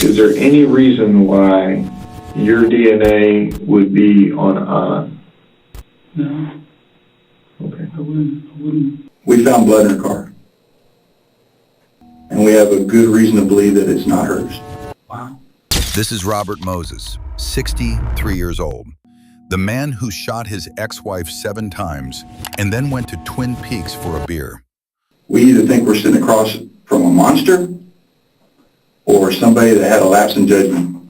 Is there any reason why your DNA would be on Anna? No. Okay. I wouldn't. We found blood in her car. And we have a good reason to believe that it's not hers. Wow. This is Robert Moses, 63 years old, the man who shot his ex-wife 7 times and then went to Twin Peaks for a beer. We either think we're sitting across from a monster or somebody that had a lapse in judgment.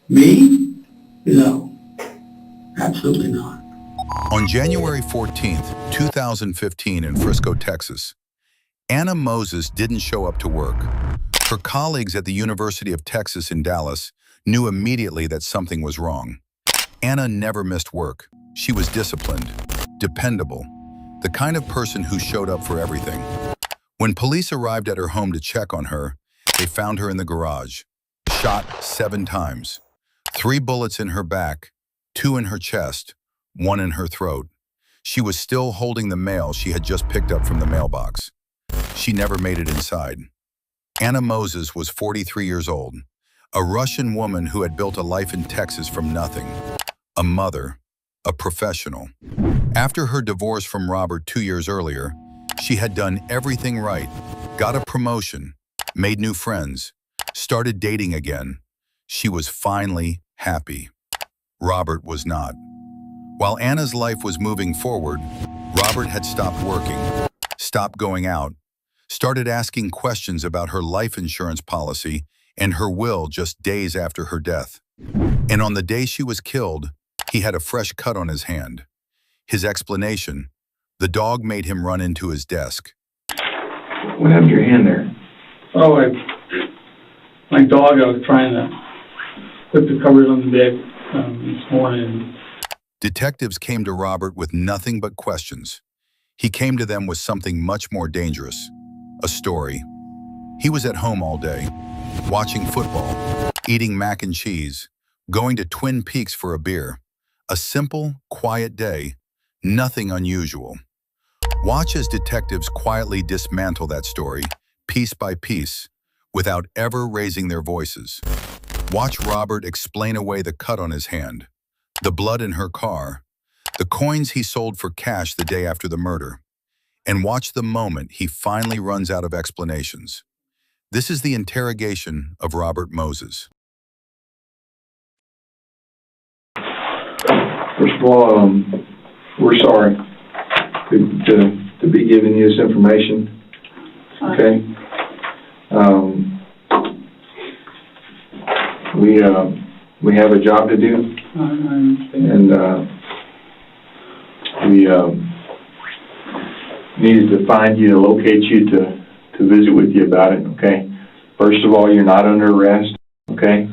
Me? No. Absolutely not. On January 14th, 2015 in Frisco, Texas, Anna Moses didn't show up to work. Her colleagues at the University of Texas in Dallas knew immediately that something was wrong. Anna never missed work. She was disciplined, dependable, the kind of person who showed up for everything. When police arrived at her home to check on her, they found her in the garage, shot 7 times, 3 bullets in her back, 2 in her chest, 1 in her throat. She was still holding the mail she had just picked up from the mailbox. She never made it inside. Anna Moses was 43 years old, a Russian woman who had built a life in Texas from nothing, a mother, a professional. After her divorce from Robert 2 years earlier, she had done everything right, got a promotion, made new friends, started dating again. She was finally happy. Robert was not. While Anna's life was moving forward, Robert had stopped working, stopped going out, started asking questions about her life insurance policy and her will just days after her death. And on the day she was killed, he had a fresh cut on his hand. His explanation: the dog made him run into his desk. What happened to your hand there? Oh, my dog, I was trying to put the covers on the bed this morning. Detectives came to Robert with nothing but questions. He came to them with something much more dangerous, a story. He was at home all day, watching football, eating mac and cheese, going to Twin Peaks for a beer. A simple, quiet day, nothing unusual. Watch as detectives quietly dismantle that story, piece by piece, without ever raising their voices. Watch Robert explain away the cut on his hand, the blood in her car, the coins he sold for cash the day after the murder, and watch the moment he finally runs out of explanations. This is the interrogation of Robert Moses. First of all, we're sorry to be giving you this information. Okay. We have a job to do, I understand. and we needed to find you, to locate you, to visit with you about it. Okay. First of all, you're not under arrest. Okay.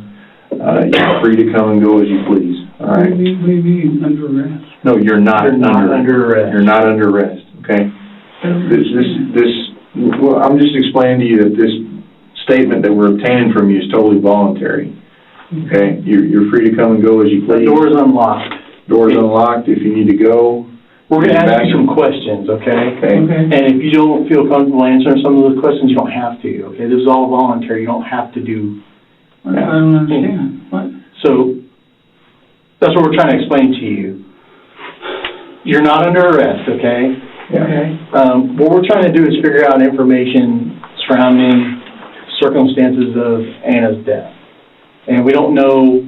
You're free to come and go as you please. All right. What do you mean, under arrest? No, you're not. You're not under arrest. You're not under arrest. Okay. Well, I'm just explaining to you that this statement that we're obtaining from you is totally voluntary. Okay. You're free to come and go as you The please. door is unlocked. Door's unlocked. If you need to go, We're going to Back ask you some questions, okay? Okay. And if you don't feel comfortable answering some of those questions, you don't have to, okay? This is all voluntary. You don't have to do. I don't understand. What? So that's what we're trying to explain to you. You're not under arrest, okay? Yeah. Okay. What we're trying to do is figure out information surrounding circumstances of Anna's death. And we don't know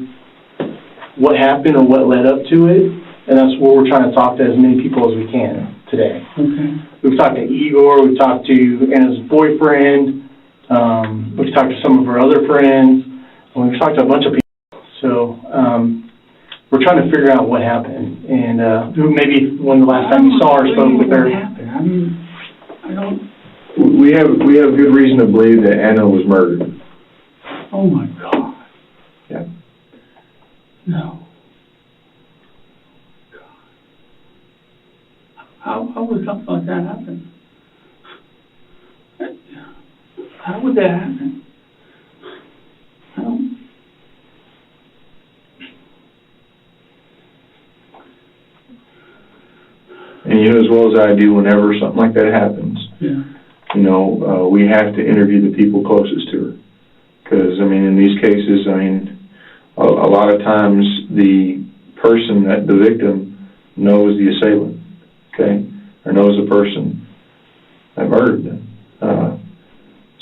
what happened or what led up to it, and that's what we're trying to talk to as many people as we can today. Okay. We've talked to Igor, we've talked to Anna's boyfriend, we've talked to some of her other friends, and we've talked to a bunch of people. So we're trying to figure out what happened, and maybe when the last time you saw her, spoke with her. What happened? I mean, I don't. We have good reason to believe that Anna was murdered. Oh my God. Yeah. No. How would something like that happen? How would that happen? I don't. And you know as well as I do, whenever something like that happens, Yeah. we have to interview the people closest to her. Because, I mean, in these cases, I mean, a lot of times the person, that the victim, knows the assailant, okay? Or knows the person that murdered them.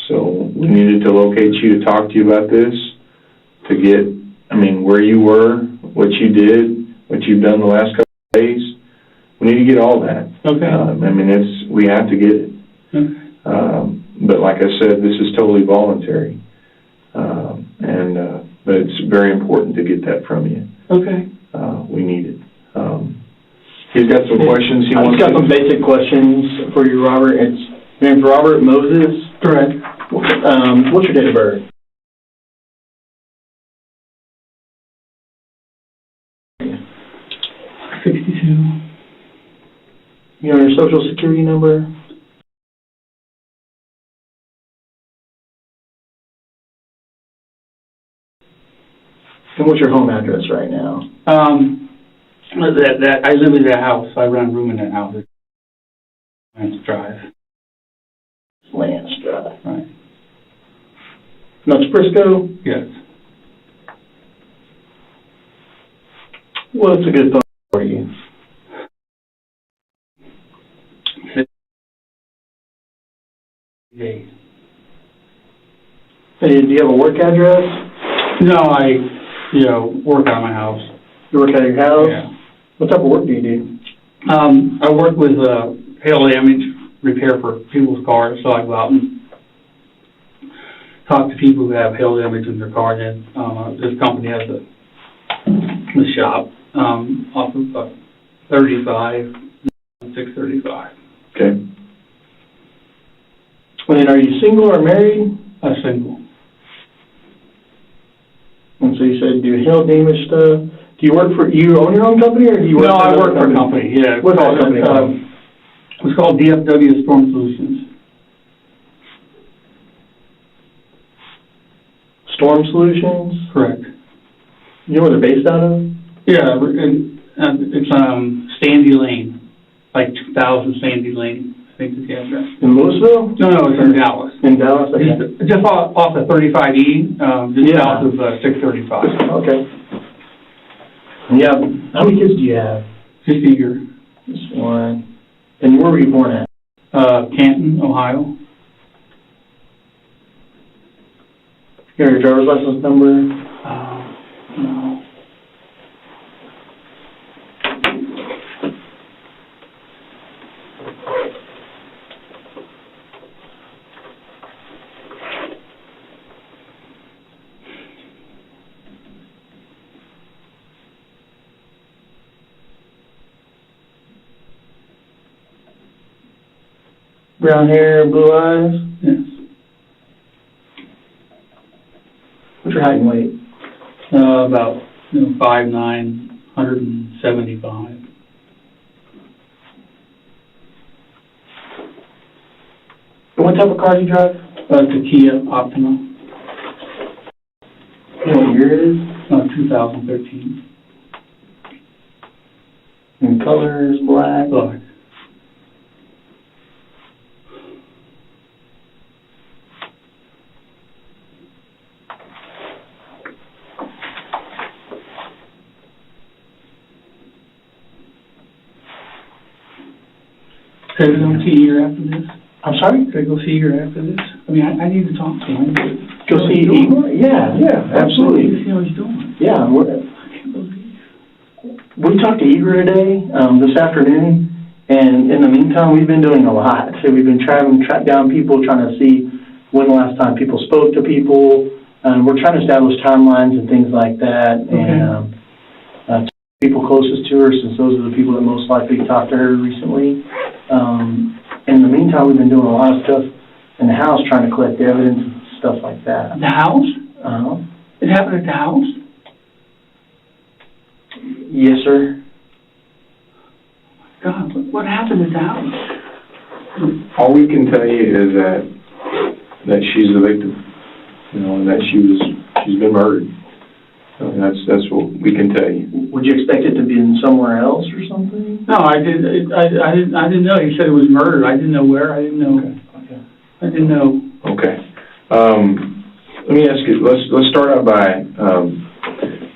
So we needed to locate you to talk to you about this, to get, I mean, where you were, what you did, what you've done the last couple of days. We need to get all that. Okay. I mean, we have to get it. Okay. But like I said, this is totally voluntary. But it's very important to get that from you. Okay. We need it. He's got some questions he I've wants got to... some basic questions for you, Robert. Your name's Robert Moses? Correct. What's your date of birth? $62. You know your social security number? And what's your home address right now? That I live in that house. I rent a room in that house. Lance Drive. Lance Drive. Right. That's Frisco? Yes. What's a good phone for you? Hey. Hey, do you have a work address? No, I work out of my house. You work out of your house? Yeah. What type of work do you do? I work with hail damage repair for people's cars, so I go out and talk to people who have hail damage in their car. And this company has a shop off of 35, 635. Okay. And are you single or married? A single. And so you said do hail damage stuff. Do you own your own company, or do you work No, for I another work for a company, yeah. What's that company called? It's called DFW Storm Solutions. Storm Solutions? Correct. You know where they're based out of? Yeah, and it's Sandy Lane, like 2000 Sandy Lane, I think is the address. In Louisville? No, it's in Dallas. In Dallas? Okay. Just off the 35E, just Yeah. south of 635. Okay. And you have, how many kids do you have? Just a year. Just one. And where were you born at? Canton, Ohio. You have your driver's license number? No. Brown hair, blue eyes? Yes. What's your height and weight? About 5'9", 175. And what type of car do you drive? The Kia Optima, You know what year it is? 2013. And colors, black? Black. Could I go see you after this? I'm sorry? Could I go see you after this? I mean, I need to talk to him. Go see Igor? Yeah, absolutely. See how he's doing. Yeah, I can't believe. we talked to Igor today, this afternoon, and in the meantime, we've been doing a lot. So we've been trying to track down people, trying to see when the last time people spoke to people. We're trying to establish timelines and things like that. Okay. And people closest to her, since those are the people that most likely talked to her recently. In the meantime, we've been doing a lot of stuff in the house, trying to collect evidence and stuff like that. The house? Uh-huh. It happened at the house? Yes, sir. God, what happened at the house? All we can tell you is that she's the victim, and that she's been murdered. And that's what we can tell you. Would you expect it to be in somewhere else or something? No, I didn't know. He said it was murder. I didn't know where. I didn't know. Okay. I didn't know. Okay. Let Let me ask you, let's start out by,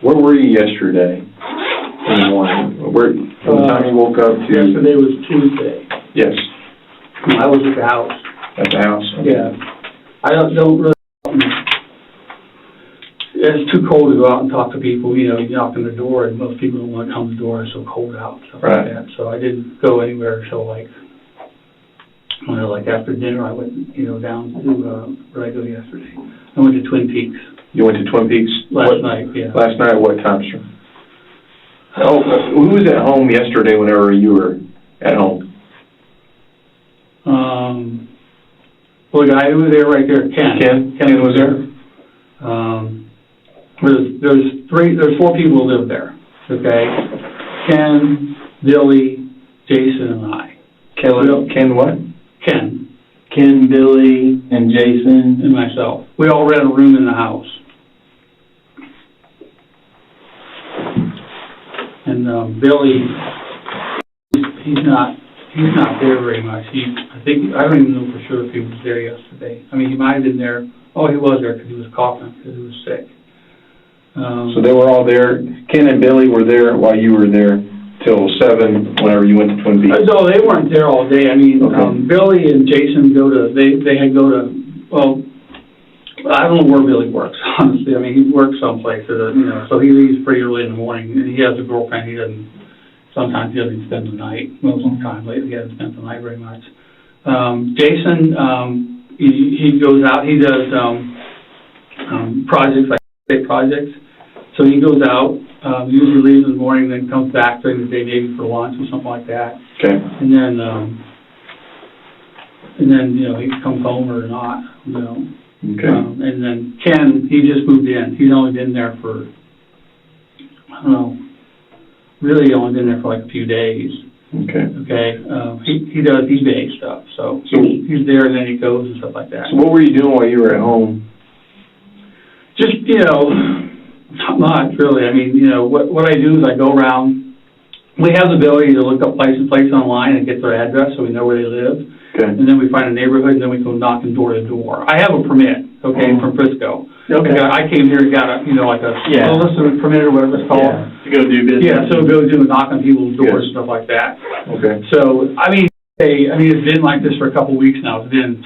where were you yesterday in the morning? From the time you woke up to? Yesterday was Tuesday. Yes, I was at the house. at the house? Yeah. I don't really, it's too cold to go out and talk to people, you know, you knock on the door, and most people don't want to come to the door, it's so cold out, stuff like Right. that. So I didn't go anywhere until like after dinner, I went, you know, down to, where I go yesterday. I went to Twin Peaks. You went to Twin Peaks? Last night, yeah. Last night at what time, sir? Oh, who was at home yesterday whenever you were at home? Well, the guy who was there right there, Ken. Ken was there? There's 4 people who live there, okay? Ken, Billy, Jason, and I. Ken what? Ken. Ken, Billy, and Jason. And myself. We all rent a room in the house. And Billy, he's not there very much. I don't even know for sure if he was there yesterday. I mean, he might have been there. Oh, he was there because he was coughing, because he was sick. So they were all there, Ken and Billy were there while you were there till 7, whenever you went to Twin Peaks? No, they weren't there all day. I mean, Okay. Billy and Jason well, I don't know where Billy works, honestly. I mean, he works someplace, you know, so he leaves pretty early in the morning, and he has a girlfriend. Sometimes he doesn't spend the night. Most of the time lately, he hasn't spent the night very much. Jason, he goes out, he does projects, like big projects. So he goes out, usually leaves in the morning, then comes back during the day, maybe for lunch or something like that. Okay. And then, you know, he comes home or not, you know. Okay. And then Ken, he just moved in. He's only been there for, I don't know, really only been there for like a few days. Okay. Okay. He does eBay stuff, so he's there and then he goes and stuff like that. So what were you doing while you were at home? Just, you know, not much really. I mean, you know, what I do is I go around. We have the ability to look up places online and get their address so we know where they live. Okay. And then we find a neighborhood, and then we go knocking door to door. I have a permit, okay, from Frisco. Okay. I came here and got a, you know, like a solicitor permit or whatever it's called. Yeah, to go do business. Yeah, so go do knock on people's doors Yes. and stuff like that. Okay. So, I mean, it's been like this for a couple of weeks now. It's been,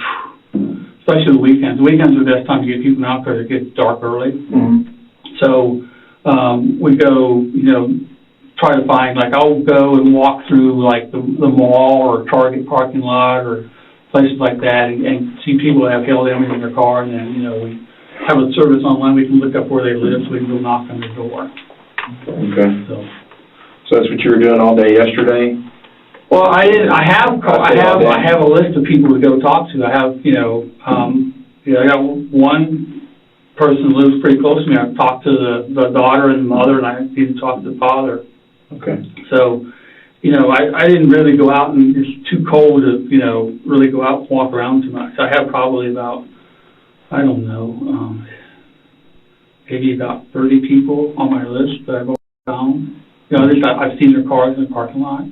especially the weekends. The weekends are the best time to get people out because it gets dark early. Mm-hmm. So, we go, you know, try to find, like, I'll go and walk through, like, the mall or Target parking lot or places like that and see people that have held damage in their car, and then, you know, we have a service online. We can look up where they live so we can go knock on their door. Okay. So that's what you were doing all day yesterday? well, I have a list of people to go talk to. I have, you know, I got one person who lives pretty close to me. I've talked to the daughter and the mother, and I need to talk to the father. Okay. So, you know, I didn't really go out, and it's too cold to, you know, really go out and walk around too much. I have probably about, I don't know, maybe about 30 people on my list that I've already found. You know, at least I've seen their cars in the parking lot.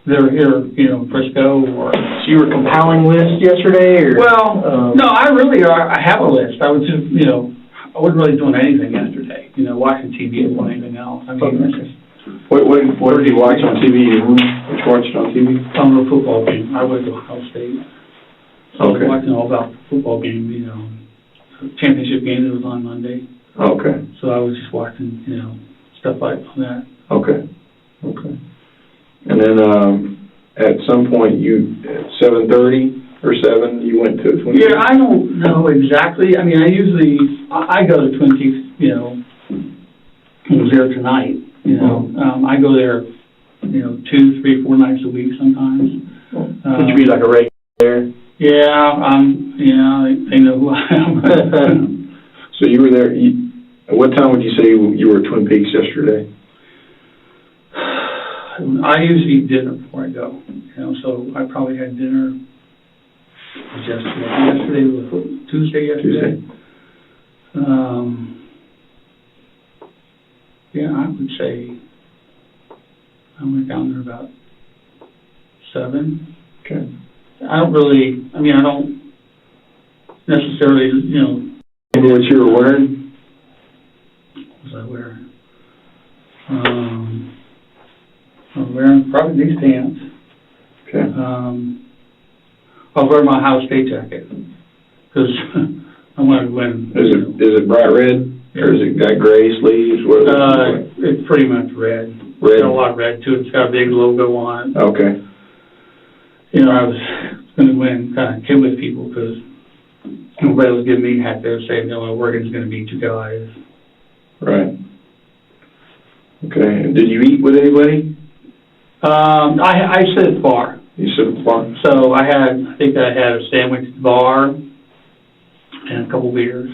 They're here, you know, in Frisco or... So you were compiling lists yesterday, or? Well, no, I have a list. I was just, you know, I wasn't really doing anything yesterday, you know, watching TV or anything else. I mean, it's just... What did you watch on TV? What you watched on TV? Some of the football game. I went to Ohio State. So I was Okay. watching all about the football game, you know, championship game that was on Monday. Okay. So I was just watching, you know, stuff like that. Okay. Okay. And then, at some point, at 7:30 or 7, you went to Twin Peaks? Yeah, I don't know exactly. I mean, I go to Twin Peaks, you know, I was there tonight, you know. I go there, you know, 2, 3, 4 nights a week sometimes. Would you be like a regular there? Yeah, they know who I am. So you were there, at what time would you say you were at Twin Peaks yesterday? I usually eat dinner before I go, you know, so I probably had dinner yesterday. Yesterday was Tuesday yesterday. Yeah, I would say I went down there about 7. Okay. I don't necessarily, you know, Remember what you were wearing? What was I wearing? I was wearing probably these pants. Okay. I was wearing my Ohio State jacket, because I wanted to win. Is it bright red, or is it got gray sleeves? What is it? It's pretty much red. Red? It's got a lot of red to it. It's got a big logo on it. Okay. You know, I was gonna win, kind of kid with people, because nobody was giving me hat there saying, no, Oregon's gonna beat you guys. Right. Okay, and did you eat with anybody? I sit at the bar. You sit at the bar? So I think I had a sandwich at the bar and a couple beers.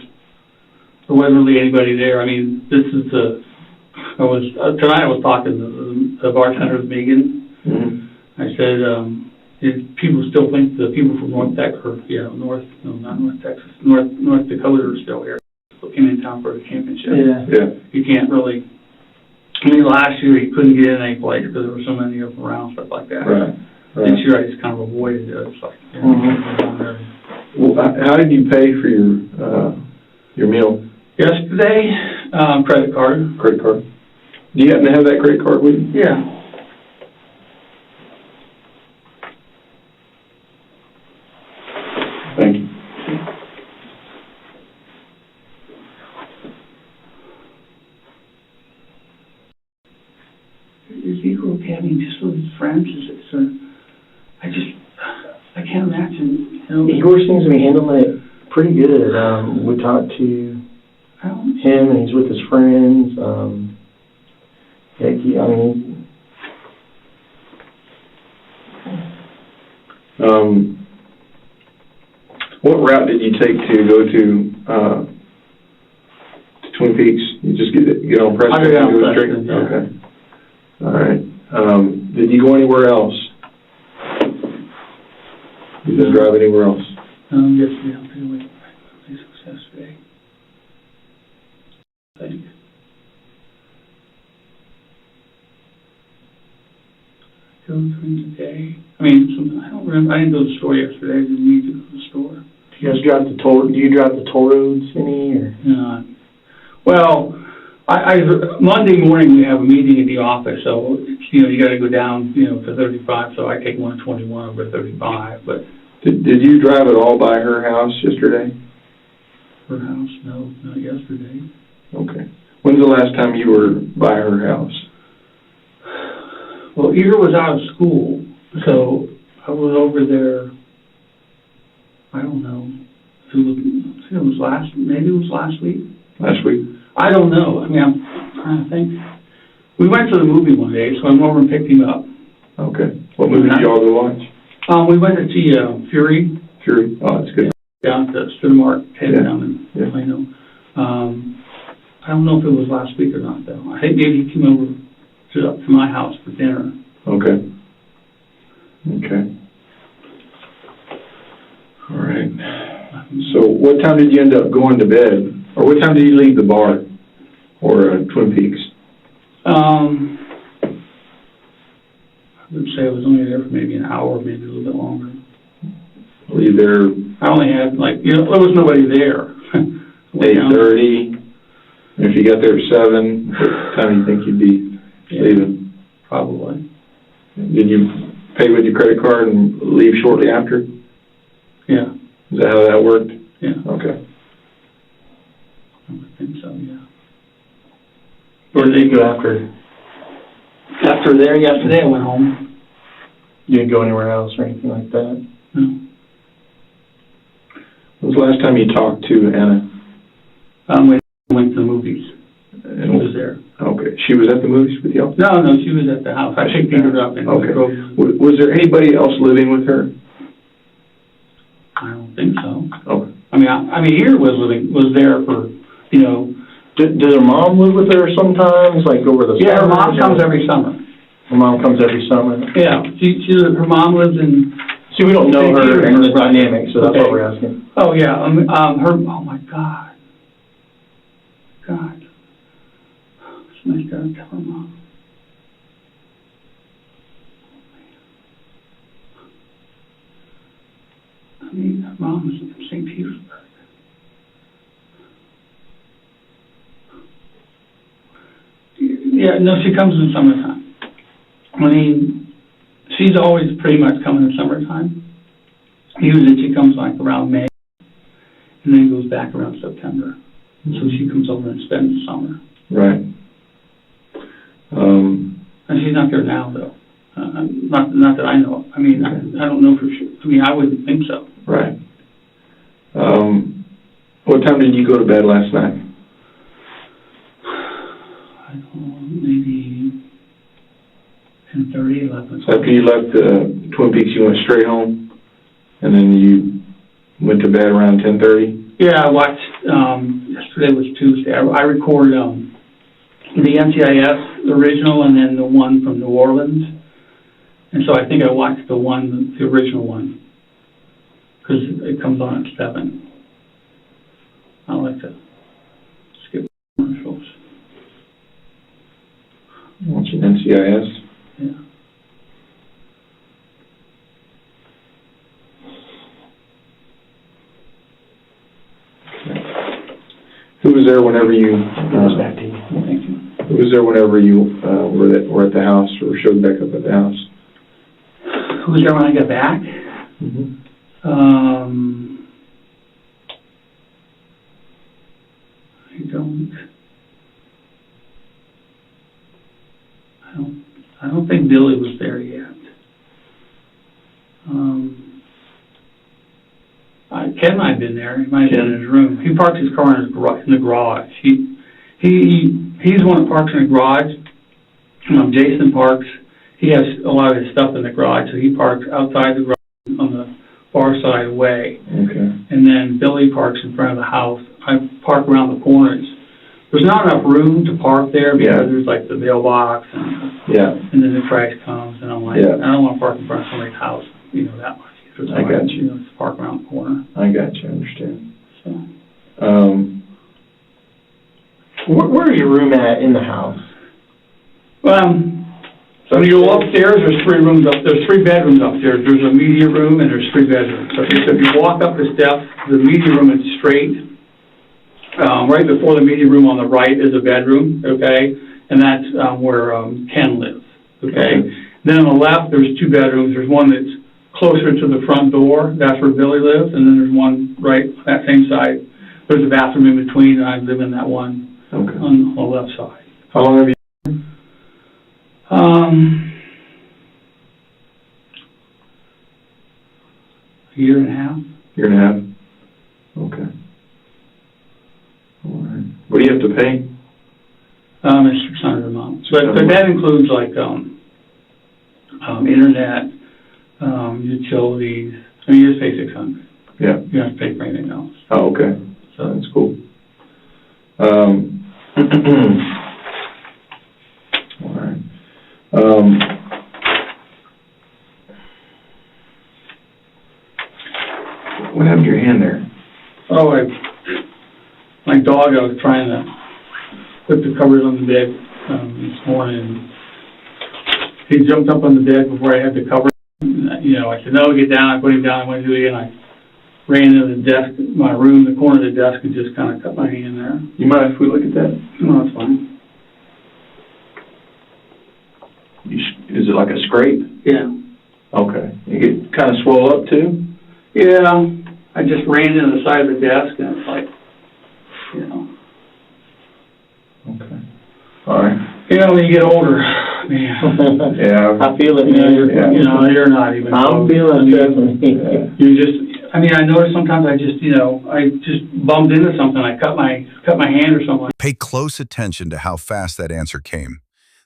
There wasn't really anybody there. I mean, tonight I was talking to the bartender, Megan. Mm-hmm. I said, people still think the people from North Texas, North Dakota are still here. Came in town for the championship. Yeah. You can't really, I mean, last year you couldn't get in any place because there were so many of them around, stuff like that. Right. This year I just kind of avoided it. It's like, Well, how did you pay for your meal? Yesterday, credit card. Credit card? Do you happen to have that credit card with you? Yeah. Thank you. Is Eagle having just with his friends? I can't imagine, you know. Igor seems to be handling it pretty good. We talked to him, and he's with his friends. What route did you take to go to Twin Peaks? You just get on Frisco? I go down and go Frisco, straight? yeah. Okay. All right. Did you go anywhere else? You didn't drive anywhere else? Yesterday, I'm thinking, wait, this was yesterday. I think. Go during the day. I mean, I don't remember, I didn't go to the store yesterday, I didn't need to go to the store. Do you drive the toll roads any, or? No. Well, Monday morning we have a meeting at the office, so, you gotta go down, to 35, so I take 121 over 35, but. Did you drive at all by her house yesterday? Her house? No, not yesterday. Okay. When's the last time you were by her house? Well, Eager was out of school, so I was over there, I don't know, maybe it was last week. Last week? I don't know, I mean, I'm trying to think. We went to the movie one day, so I went over and picked him up. Okay. What movie did y'all go watch? We went to see Fury. Fury? Oh, that's good. Down at the Cinemark, down in Yeah. Plano. I don't know if it was last week or not, though. I think maybe he came over to my house for dinner. Okay. Okay. All right. So what time did you end up going to bed? Or what time did you leave the bar? Or Twin Peaks? I would say I was only there for maybe an hour, maybe a little bit longer. Were you there I only had, there was nobody there. 8:30? If you got there at 7, what time do you think you'd be leaving? Probably. Did you pay with your credit card and leave shortly after? Yeah. Is that how that worked? Yeah. Okay. I would think so, yeah. Where did you go after? After there yesterday, I went home. You didn't go anywhere else or anything like that? No. When was the last time you talked to Anna? We went to the movies. She was there. Okay. She was at the movies with y'all? No, she was at the house. I picked her up and Okay. drove. Was there anybody else living with her? I don't think so. Okay. I mean, here was there for, Does her mom live with her sometimes, like over the summer? Yeah, her mom comes every summer. Her mom comes every summer? Yeah, her mom lives in. See, we don't know her and the dynamic, so that's Okay. what we're asking. Oh, yeah, oh my God. Somebody's gotta tell her mom. Her mom is from St. Petersburg. Yeah, no, she comes in summertime. I mean, she's always pretty much coming in summertime. Usually she comes like around May, and then goes back around September. So she comes over and spends the summer. Right. And she's not there now, though. Not that I know of. I mean, I don't know for sure. I mean, I wouldn't think so. Right. What time did you go to bed last night? I don't know, maybe 10:30, 11. So after you left Twin Peaks, you went straight home, and then you went to bed around 10:30? Yeah, I watched, yesterday was Tuesday. I record the NCIS original and then the one from New Orleans. And so I think I watched the original one, because it comes on at 7. I like to skip commercials. Watching NCIS? Yeah. Who was there whenever you, Thank you. who was there whenever you were at the house or showed back up at the house? Who was there when I got back? Mm-hmm. I don't think Billy was there yet. Ken might have been there. He might have been in his room. He parks his car in the garage. He's the one that parks in the garage. Jason parks. He has a lot of his stuff in the garage, so he parks outside the garage on the far side away. Okay. And then Billy parks in front of the house. I park around the corners. There's not enough room to park there because there's like the mailbox and then the trash comes, and I'm like, I don't want to park in front of somebody's house, that much. I got you. Just park around the corner. I got you. I understand. So. Where's your room at in the house? When you go upstairs, there's 3 rooms up. There's 3 bedrooms upstairs. There's a media room and there's 3 bedrooms. So if you walk up the steps, the media room is straight. Right before the media room on the right is a bedroom, okay? And that's where Ken lives, okay? Then on the left, there's 2 bedrooms. There's one that's closer to the front door. That's where Billy lives. And then there's one right on that same side. There's a bathroom in between, and I live in that one on the left side. How long have you? A year and a half. Year and a half? Okay. All right. What do you have to pay? It's $600 a month. But that includes like internet, utilities. I mean, you just pay $600. Yeah. You don't have to pay for anything else. Oh, okay. So that's cool. All right. What happened to your hand there? Oh, my dog, I was trying to put the covers on the bed this morning. He jumped up on the bed before I had the cover. I said, no, get down. I put him down. I went to do it, and I ran into the desk, my room, the corner of the desk, and just kind of cut my hand there. You mind if we look at that? No, that's fine. Is it like a scrape? Yeah. Okay. You get kind of swell up too? Yeah. I just ran into the side of the desk, and it's like, Okay. All right. When you get older, man. Yeah. I feel it, man. You're not even I'm close. feeling it. You just, I notice sometimes I just bumped into something. I cut my hand or something. Pay close attention to how fast that answer came.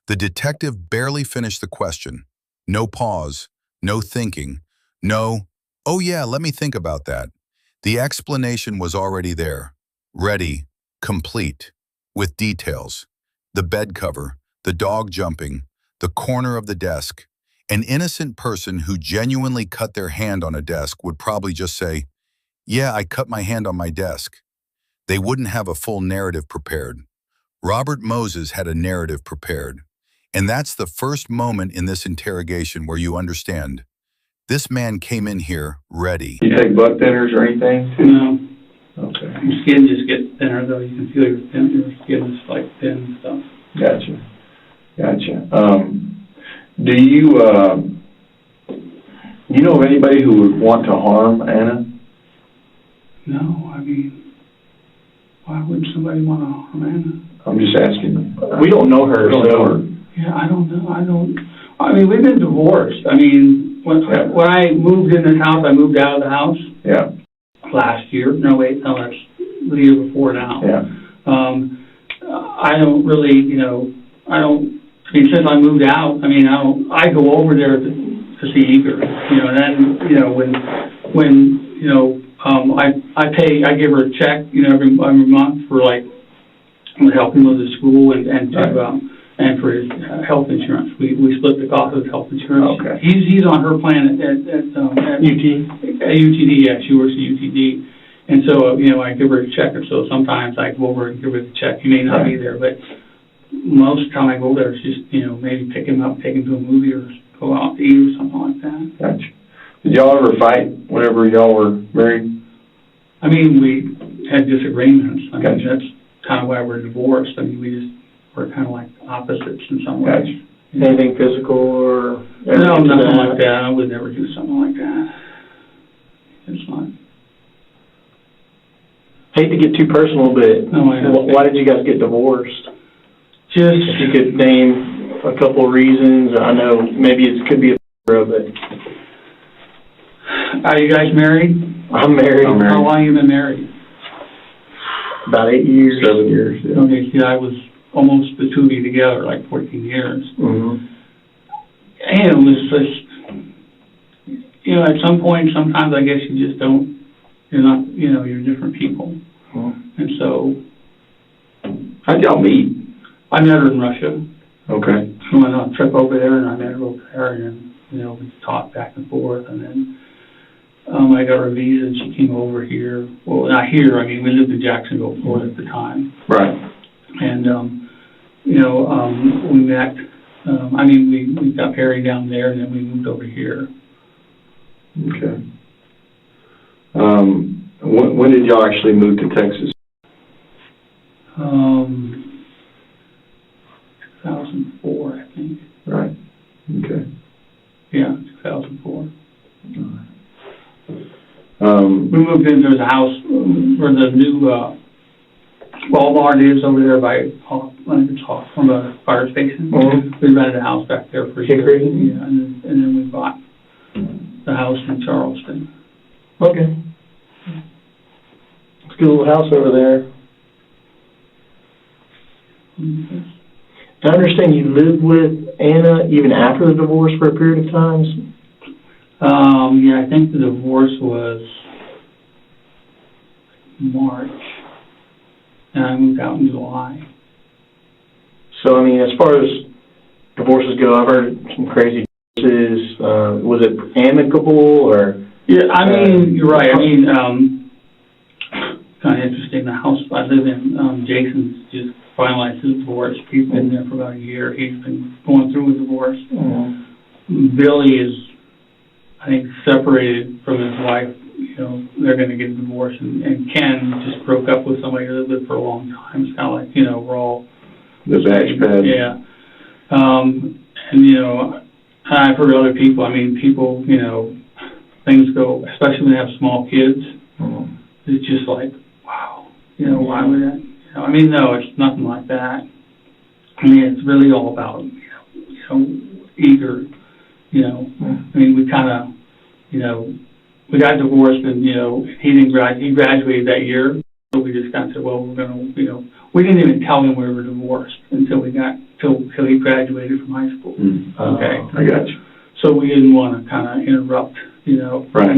The detective barely finished the question. No pause, no thinking, no, oh yeah, let me think about that. The explanation was already there, ready, complete, with details. The bed cover, the dog jumping, the corner of the desk. An innocent person who genuinely cut their hand on a desk would probably just say, yeah, I cut my hand on my desk. They wouldn't have a full narrative prepared. Robert Moses had a narrative prepared. And that's the first moment in this interrogation where you understand. This man came in here ready. Do you take butt thinners or anything? No. Okay. Your skin just gets thinner, though. You can feel your skin is like thin and stuff. Gotcha. Gotcha. Do you, you know of anybody who would want to harm Anna? No, I mean, why would somebody want to harm Anna? I'm just asking. We don't know her, We don't know her. Yeah, I don't know, I mean, we've been divorced. I mean, when I moved in this house, I moved out of the house Yeah, last year. No, wait, no, that's the year before now. yeah, I don't really, since I moved out, I go over there to see Eager, and then, I give her a check, every month for like, helping with the school and for his health insurance. We split the cost of his health insurance. Okay. He's on her plan at UTD, yeah, she works at UTD. And so, I give her a check, and so sometimes I go over and give her the check. He may not be there, but most of the time I go there, it's just, maybe pick him up, take him to a movie, or go out to eat or something like that. gotcha. Did y'all ever fight whenever y'all were married? I mean, we had disagreements. I mean, Gotcha. that's kind of why we're divorced. I mean, we're kind of like opposites in some ways. Gotcha. Anything physical or? No, nothing like that. I would never do something like that. It's not. Hate to get too personal, but No, I understand. why did you guys get divorced? Just, If you could name a couple of reasons, I know maybe it could be a but are you guys married? I'm married. I'm married. How long you been married? About 8 years. 7 years, yeah. Okay, see, I was almost the two of you together, like 14 years. Mm-hmm. And it was just, at some point, sometimes I guess you just don't, you're different people. Mm-hmm. And so, How'd y'all meet? I met her in Russia. Okay. I went on a trip over there, and I met her over there, and then, we talked back and forth, and then, I got her visa, and she came over here. Well, not here, I mean, we lived in Jacksonville, Florida at the time. Right. And, we met, we got married down there, and then we moved over here. Okay. When did y'all actually move to Texas? 2004, I think. Right. Okay. Yeah, 2004. Um, We moved in, there's a house where the new Walmart is over there by, I think it's from the fire station. Mhm. We rented a house back there for a year. Hickory? Yeah, and then we bought the house in Charleston. Okay. It's a good little house over there. Mhm. I understand you lived with Anna even after the divorce for a period of time? Yeah, I think the divorce was March, and I moved out in July. So, as far as divorces go, I've heard some crazy divorces. Was it amicable or? Yeah, you're right. Kind of interesting. The house I live in, Jason's just finalized his divorce. He's been there for about a year. He's been going through a divorce. Billy is, I think, separated from his wife. They're going to get a divorce. And Ken just broke up with somebody who lived with for a long time. It's kind of like, we're all... the batch pad. Yeah. I've heard other people, people, things go, especially when they have small kids, it's just like, wow, why would that, no, it's nothing like that. It's really all about, Eager, we kind of, we got divorced and, he graduated that year, so we just kind of said, well, we're going to, we didn't even tell him we were divorced until he graduated from high school. Okay. I got you. So we didn't want to kind of interrupt, Right.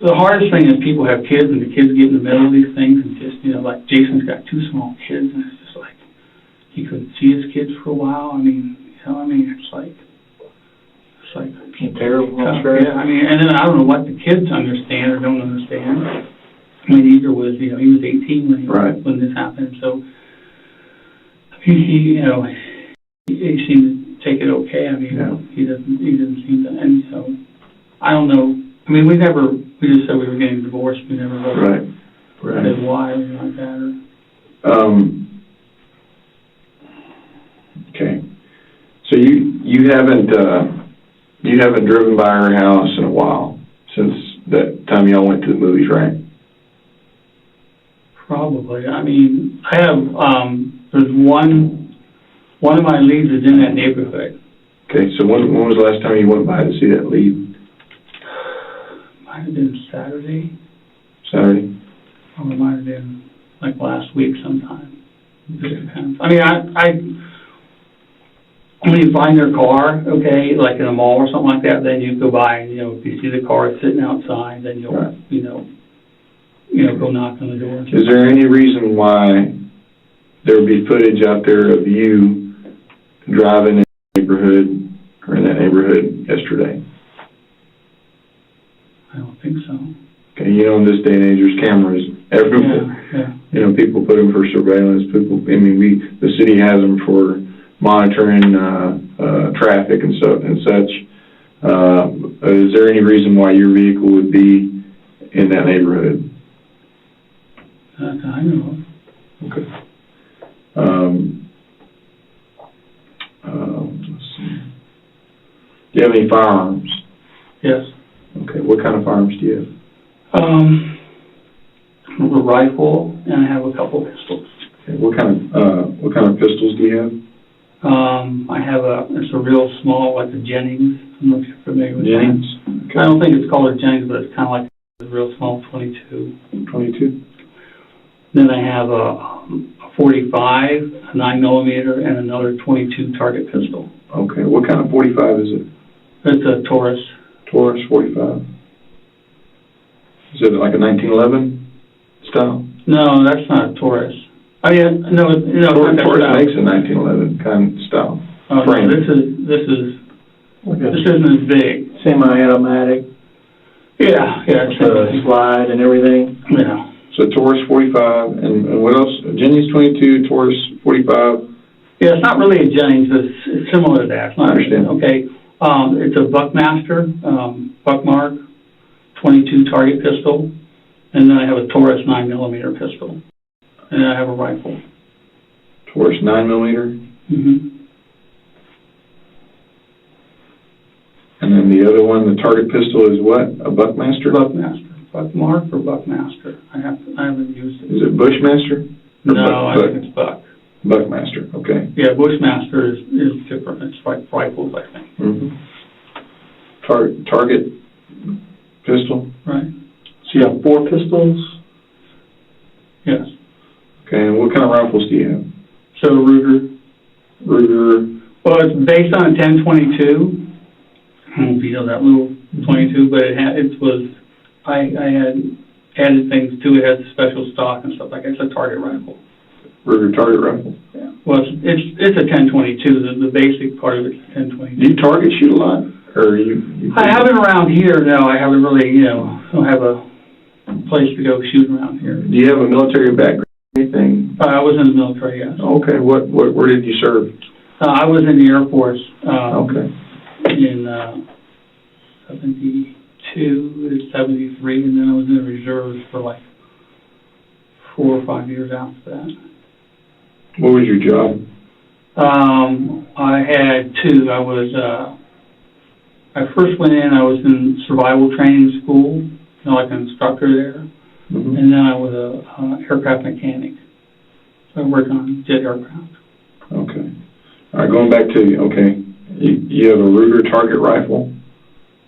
The hardest thing is people have kids and the kids get in the middle of these things and just, like Jason's got 2 small kids and it's just like, he couldn't see his kids for a while. It's like Terrible, I'm sure. Yeah, and then I don't know what the kids understand or don't understand. Eager was, he was 18 when this happened, so he seemed to take it okay. He doesn't seem to, and so I don't know. We just said we were getting divorced. We never really said why or anything like that. Okay. So you haven't driven by her house in a while, since that time y'all went to the movies, right? Probably. I mean, I have, there's one of my leads is in that neighborhood. Okay, so when was the last time you went by to see that lead? Might have been Saturday, Saturday? or it might have been like last week sometime. It just depends. I mean, when you find their car, okay, like in a mall or something like that, then you go by and, if you see the car sitting outside, then you'll, Right. Go knock on the door. Is there any reason why there would be footage out there of you driving in the neighborhood, or in that neighborhood yesterday? I don't think so. Okay, in this day and age, there's cameras everywhere. Yeah. People put them for surveillance, the city has them for monitoring, traffic and such. Is there any reason why your vehicle would be in that neighborhood? That I know of. Okay. Let's see. Do you have any firearms? Yes. Okay, what kind of firearms do you have? A rifle, and I have a couple pistols. Okay, what kind of pistols do you have? I have it's a real small, like a Jennings. I don't know if you're familiar with Jennings? that. Okay. I don't think it's called a Jennings, but it's kind of like a real small 22. 22? Then I have a 45, a 9mm, and another 22 target pistol. Okay, what kind of 45 is it? It's a Taurus. Taurus 45. Is it like a 1911 style? No, that's not a Taurus. I mean, no, Taurus makes a 1911 kind of style. Oh, no, frame. this isn't as big. Semi-automatic, Yeah, slide and everything. Yeah. So Taurus 45, and what else? Jennings 22, Taurus 45. Yeah, it's not really a Jennings, but it's similar to that. It's not, I understand. Okay, it's a Buckmaster, Buckmark, 22 target pistol, and then I have a Taurus 9mm pistol, and then I have a rifle. Taurus 9mm. Mm-hmm. And then the other one, the target pistol is what? A Buckmaster? Buckmaster. Buckmark or Buckmaster? I haven't used it. Is it Bushmaster? No, I think it's Buck. Buckmaster, okay. Yeah, Bushmaster is different. It's like rifles, I think. Mm-hmm. Target pistol? Right? So you have 4 pistols? Yes. Okay, and what kind of rifles do you have? So Ruger. Well, it's based on a 10-22. I don't know if you know that little 22, but I had added things to it. It has special stock and stuff like that. It's a target rifle. Ruger target rifle? Yeah. Well, it's a 10-22. The basic part of it's a 10-22. Do you target shoot a lot? Or you I haven't around here, no. I haven't really, don't have a place to go shoot around here. Do you have a military background or anything? I was in the military, yes. Okay, where did you serve? I was in the Air Force. Okay. In 72 to 73, and then I was in the reserves for like 4 or 5 years after that. What was your job? I had 2. I first went in, I was in survival training school, like an instructor there, Mm-hmm. and then I was a aircraft mechanic. So I worked on jet aircraft. Okay. All right, going back to, you have a Ruger target rifle?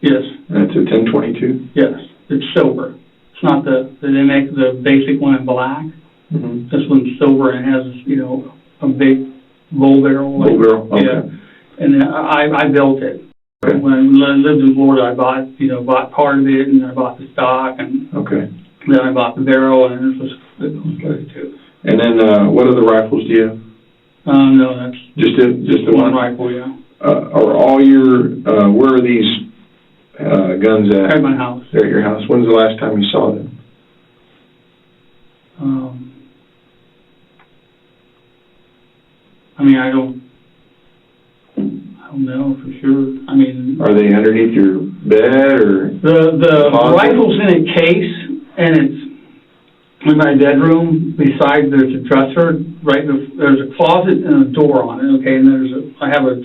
Yes. And it's a 10-22? Yes. It's silver. It's not they make the basic one in black. Mm-hmm. This one's silver and has, a big bull barrel. Bull barrel, okay. Yeah. And then I built it. Okay. When I lived in Florida, I bought part of it, and I bought the stock, and Okay. then I bought the barrel, and it was good too. And then, what other rifles do you have? No, that's Just the one one? rifle, yeah. Are all your, where are these, guns at? At my house. They're at your house. When's the last time you saw them? I mean, I don't know for sure. I mean, Are they underneath your bed or? the Closet? rifle's in a case, and in my bedroom, beside, there's a dresser, there's a closet and a door on it, okay, and I have a,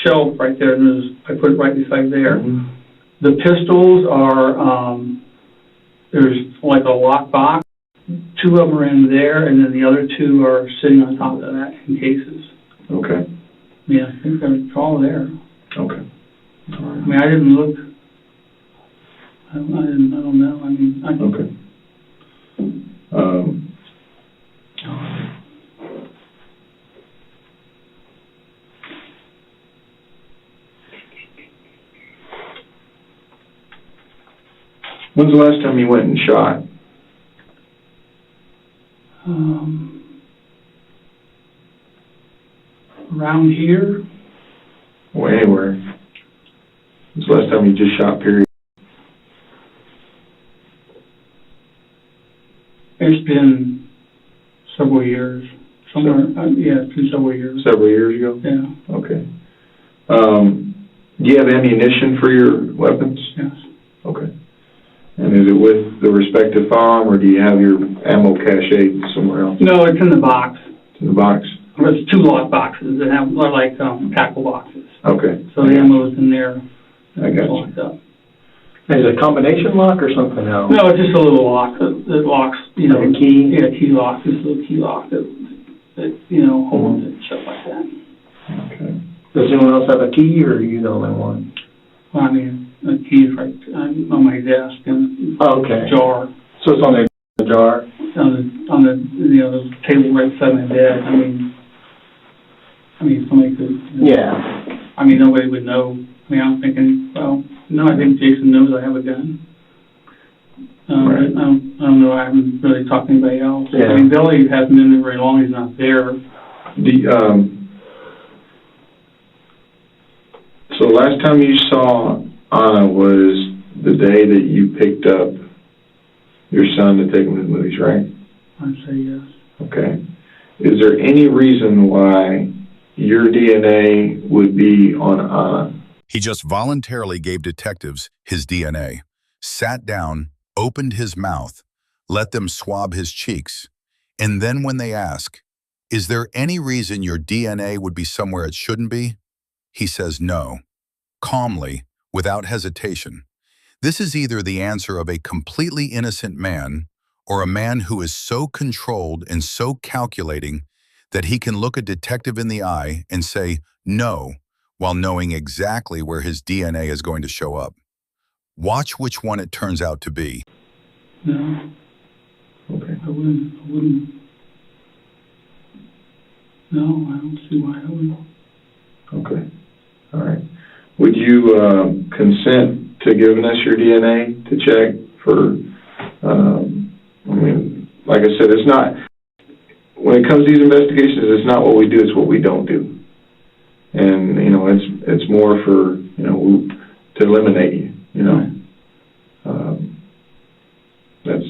shelf right there, and I put it right beside there. Mhm. The pistols are, there's like a lock box. 2 of them are in there, and then the other 2 are sitting on top of that in cases. Okay, Yeah, I think they're all there. okay. All I right. mean, I didn't look, I don't know, I mean, Okay. When's the last time you went and shot? Around here, Or anywhere? When's the last time you just shot, period? it's been several years, somewhere, yeah, it's been several years, Several years ago? yeah, Okay. Do you have ammunition for your weapons? yes. Okay. And is it with the respective firearm, or do you have your ammo cache somewhere else? No, it's in the box. It's in the box? There's 2 lock boxes that have, are like, tackle boxes. Okay. So the ammo's in there. I got you. Locked up. Is it a combination lock or something else? No, it's just a little lock that locks, you know. Like a key? Yeah, key lock, just a little key lock that, you know, holds it, stuff like that. Okay. Does anyone else have a key, or are you the only one? Well, I mean, the key's right on my desk in Oh, okay. a jar, So it's on the jar? on the, you know, the table right beside my bed. I mean, somebody could, you know, Yeah. I mean, nobody would know. I mean, I don't think no, I think Jason knows I have a gun. Right. I don't know, I haven't really talked to anybody else. Yeah. I mean, Billy hasn't been there very long, he's not there. So last time you saw Anna was the day that you picked up your son to take him to the movies, right? I'd say yes. Okay. Is there any reason why your DNA would be on Anna? He just voluntarily gave detectives his DNA, sat down, opened his mouth, let them swab his cheeks, and then when they ask, "Is there any reason your DNA would be somewhere it shouldn't be?" he says no, calmly, without hesitation. This is either the answer of a completely innocent man or a man who is so controlled and so calculating that he can look a detective in the eye and say no while knowing exactly where his DNA is going to show up. Watch which one it turns out to be. No, Okay. I wouldn't. No, I don't see why I wouldn't. Okay. All right. Would you consent to giving us your DNA to check for, I mean, like I said, it's not, when it comes to these investigations, it's not what we do, it's what we don't do. And, you know, it's more for, you know, to eliminate you, you know. That's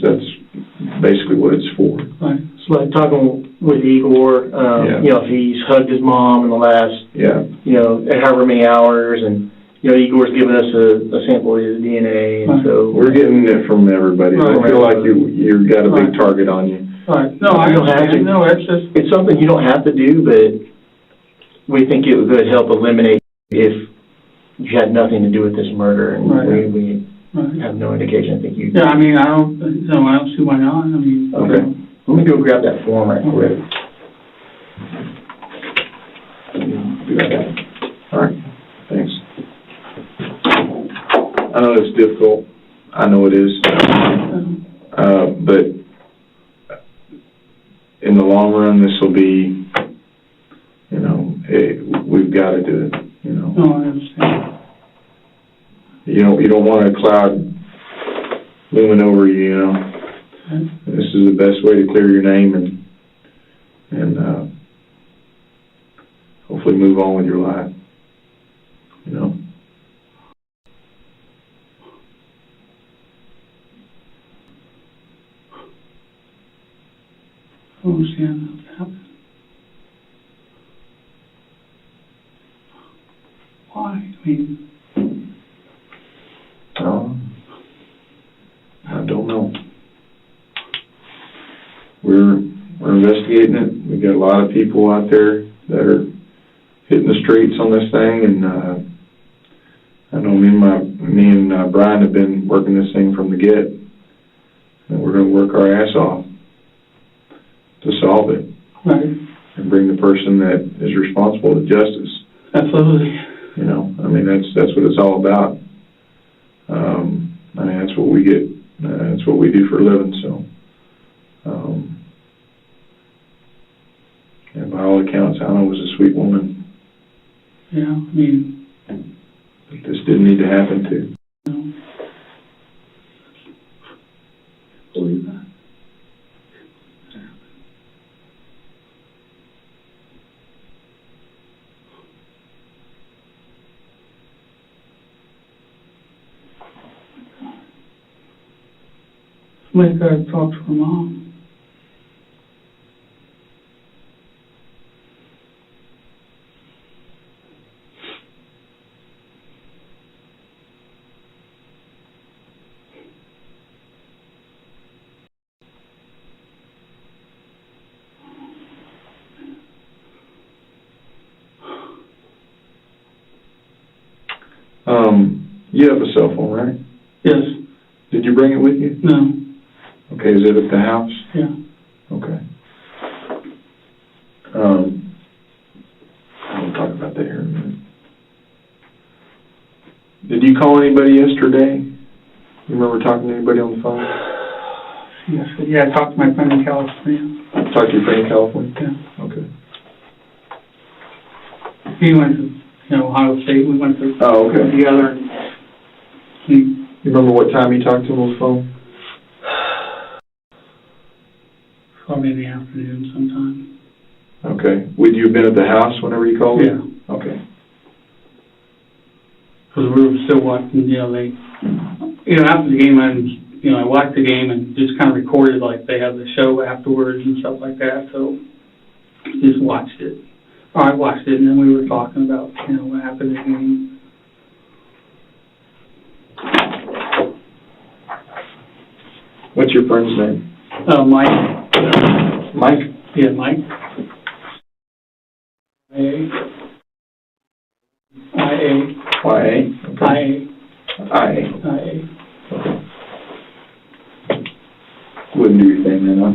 basically what it's for. Right. It's like talking with Igor, Yeah. you know, if he's hugged his mom in the last, Yeah. you know, however many hours, and, you know, Igor's given us a sample of his DNA, and Right. so. We're getting it from everybody. I Right. feel like you've got a big Right. target on you. Right, no, I You don't have understand, to. no, it's just, It's something you don't have to do, but we think it would help eliminate if you had nothing to do with this murder, and Right. we right. have no indication. I think you. Yeah, I mean, I don't see why not, I mean. Okay. Let me go grab that form right quick. Be right back. All right, thanks. I know it's difficult. I know it is. But in the long run, this will be, you know, we've got to do it, you know. No, I understand. You don't want a cloud looming over you, you know. Okay. This is the best way to clear your name and hopefully move on with your life, you know. I don't understand what's happening. Why, I mean, I don't know. investigating it. We got a lot of people out there that are hitting the streets on this thing, and I know me and Brian have been working this thing from the get, and we're going to work our ass off to solve it. Right. And bring the person that is responsible to justice. Absolutely. You know, I mean, that's what it's all about. I mean, that's what we get, that's what we do for a living, so. And by all accounts, Anna was a sweet woman. Yeah, I mean, But this didn't need to happen to. no. Believe that. Somebody's got to talk to her mom. You have a cell phone, right? Yes. Did you bring it with you? No. Okay, is it at the house? Yeah. Okay. I'll talk about that here in a minute. Did you call anybody yesterday? You remember talking to anybody on the phone? Yes. Yeah, I talked to my friend in California. Talked to your friend in California? Yeah. Okay. He went to, Ohio State. We went to Oh, okay. together. You remember what time you talked to him on the phone? Probably in the afternoon sometime. Okay. Would you have been at the house whenever you called? Yeah. Okay. Because we were still watching, after the game, I watched the game and just kind of recorded, like, they have the show afterwards and stuff like that, so just watched it. Or I watched it, and then we were talking about, what happened in the game. What's your friend's name? Mike. Mike? Yeah, Mike. I-A. Y-A? Okay. I-A. I-A. I-A. Wouldn't do your thing then, huh?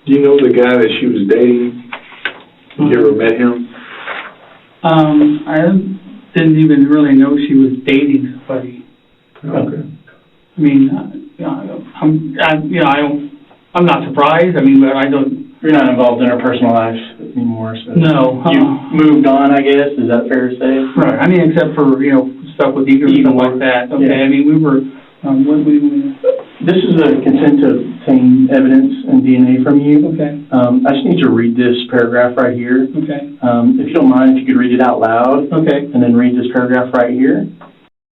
Do you know the guy that she was dating? Have you ever met him? I didn't even really know she was dating somebody. Okay. I mean, I'm not surprised. I mean, but I don't. You're not involved in her personal life anymore, so. No. You moved on, I guess, is that fair to say? Right. I mean, except for stuff with Eagle and stuff like that. Okay. Yeah. I mean, we were. This is a consent to obtain evidence and DNA from you. Okay. I just need to read this paragraph right here. Okay. If you don't mind, if you could read it out loud. Okay. And then read this paragraph right here.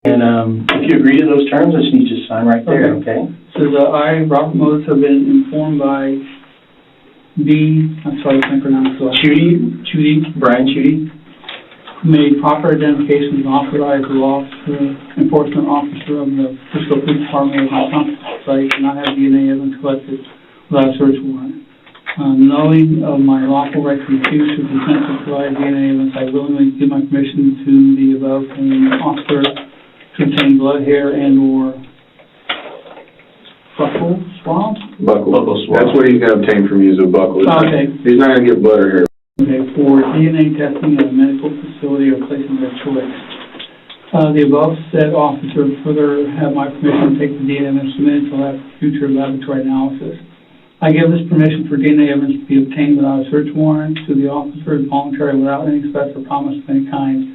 And if you agree to those terms, I just need you to sign right there, okay? Says, I, Robert Moses, have been informed by I'm sorry, I can't pronounce the last name. Brian Chudy. Made proper identification and authorized the law enforcement officer of the Frisco Police Department of the site and not have DNA evidence collected without a search warrant. Knowing of my lawful right to refuse to consent to provide DNA evidence, I willingly give my permission to the above named officer to obtain blood, hair, and/or buckle swab? Buckle swab. That's what he's gonna obtain from you is a buckle. Okay. He's not gonna get blood or hair. Okay, for DNA testing at a medical facility or place of their choice. The above said officer further have my permission to take the DNA and submit it to future laboratory analysis. I give this permission for DNA evidence to be obtained without a search warrant to the officer, voluntary, without any express or promise of any kind,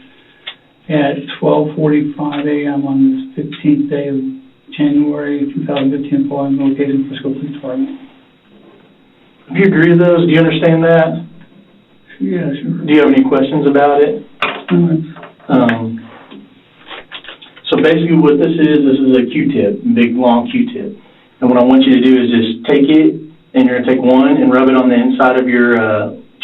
at 12:45 a.m. on this 15th day of January 2015, following the location of Frisco Police Department. Do you agree with those? Do you understand that? Yeah, sure. Do you have any questions about it? So basically what this is a Q-tip, big, long Q-tip. And what I want you to do is just take it, and you're going to take one and rub it on the inside of your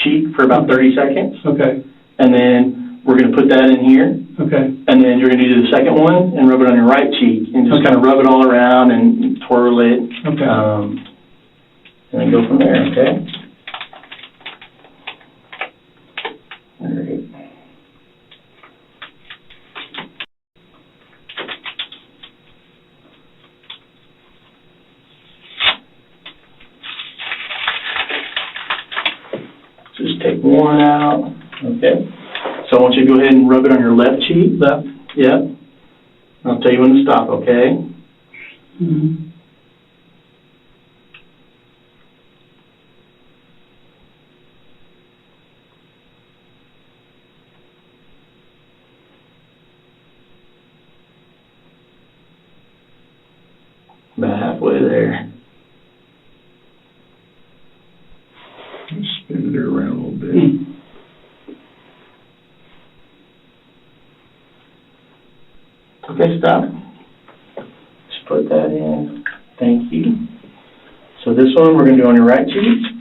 cheek for about 30 seconds. Okay. And then we're going to put that in here. Okay. And then you're going to do the second one and rub it on your right cheek and just kind of rub it all around and twirl it. Okay. And then go from there, okay? All right. Just take one out, okay? So I want you to go ahead and rub it on your left cheek. Left? Yep. I'll tell you when to stop, okay? Mm-hmm. About halfway there. Spin it around a little bit. Okay, stop. Just put that in. Thank you. So this one we're going to do on your right cheek.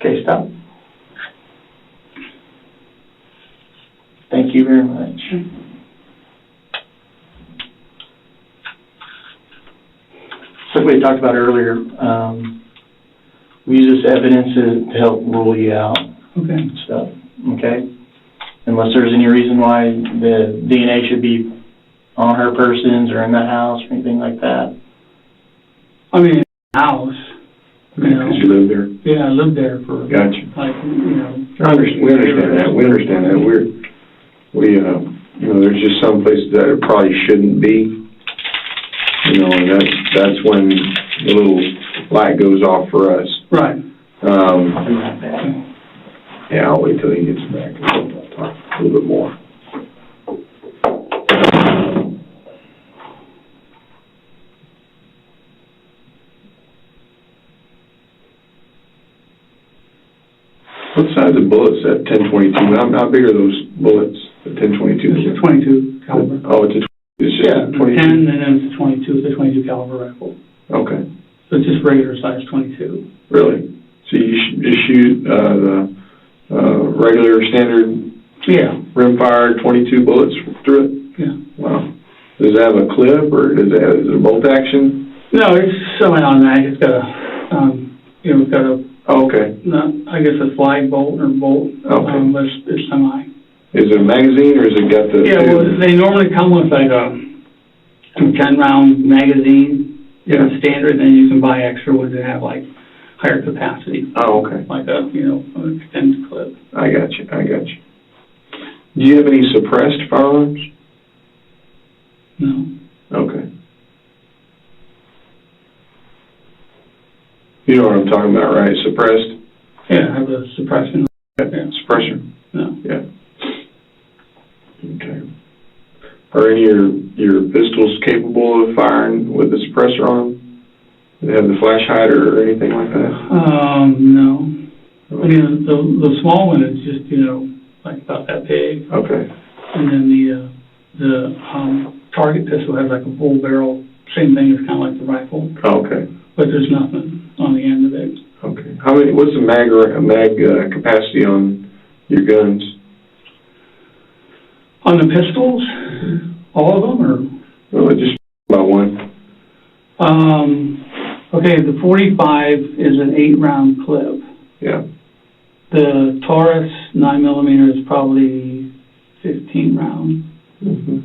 Okay, stop. Thank you very much. Like we talked about earlier, we use this evidence to help rule you out Okay. and stuff, okay? Unless there's any reason why the DNA should be on her persons or in the house or anything like that. I mean, house. You know. Because you live there. Yeah, I lived there for, Gotcha. like, you know. We understand that. We understand that. There's just some places that it probably shouldn't be. You know, and that's when the little light goes off for us. Right. Yeah, I'll wait till he gets back and we'll talk a little bit more. What size of bullets at 10/22? How big are those bullets at 10/22? It's a 22 caliber. Oh, it's just Yeah, a 22? 10 and then it's a 22, it's a 22 caliber rifle. Okay, So it's just regular size 22. really? So you just shoot the regular standard Yeah, rimfire 22 bullets through it? yeah. Wow. Does it have a clip or is it a bolt action? No, it's semi-automatic. It's got a, it's got a, Oh, okay. I guess a slide bolt or bolt. Okay. But it's semi. Is it a magazine or has it got the... Yeah, well, they normally come with like a 10-round magazine, Yeah. standard, and then you can buy extra ones that have like higher capacity, Oh, okay. like an extended clip. I got you. Do you have any suppressed firearms? No. Okay. You know what I'm talking about, right? Suppressed? Yeah, I have a suppression. Yeah. Yeah. Suppressor? No. Yeah. Okay. Are any of your pistols capable of firing with a suppressor on them? Do they have the flash hider or anything like that? No. I mean, the small one is just, like about that big. Okay. And then the target pistol has like a bull barrel same thing as kind of like the rifle, Oh, okay, but there's nothing on the end of it. okay. What's the mag capacity on your guns? On the pistols, all of them, Well, just about one. okay, the 45 is an 8-round clip. Yeah. The Taurus 9mm is probably 15 round. Mm-hmm.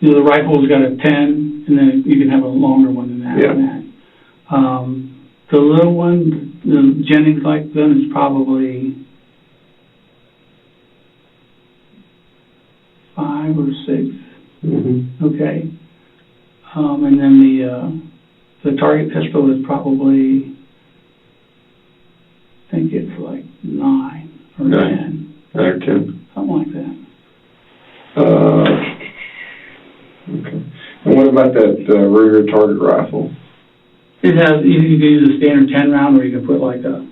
The rifle's got a 10, and then you can have a longer one than that. Yeah. The little one, the Jennings light gun is probably 5 or 6. Mm-hmm. Okay. And then the target pistol is probably, I think it's like 9 or 10. 9 or 10. Something like that. Okay. And what about that Ruger target rifle? It has, you can use a standard 10 round, or you can put like a,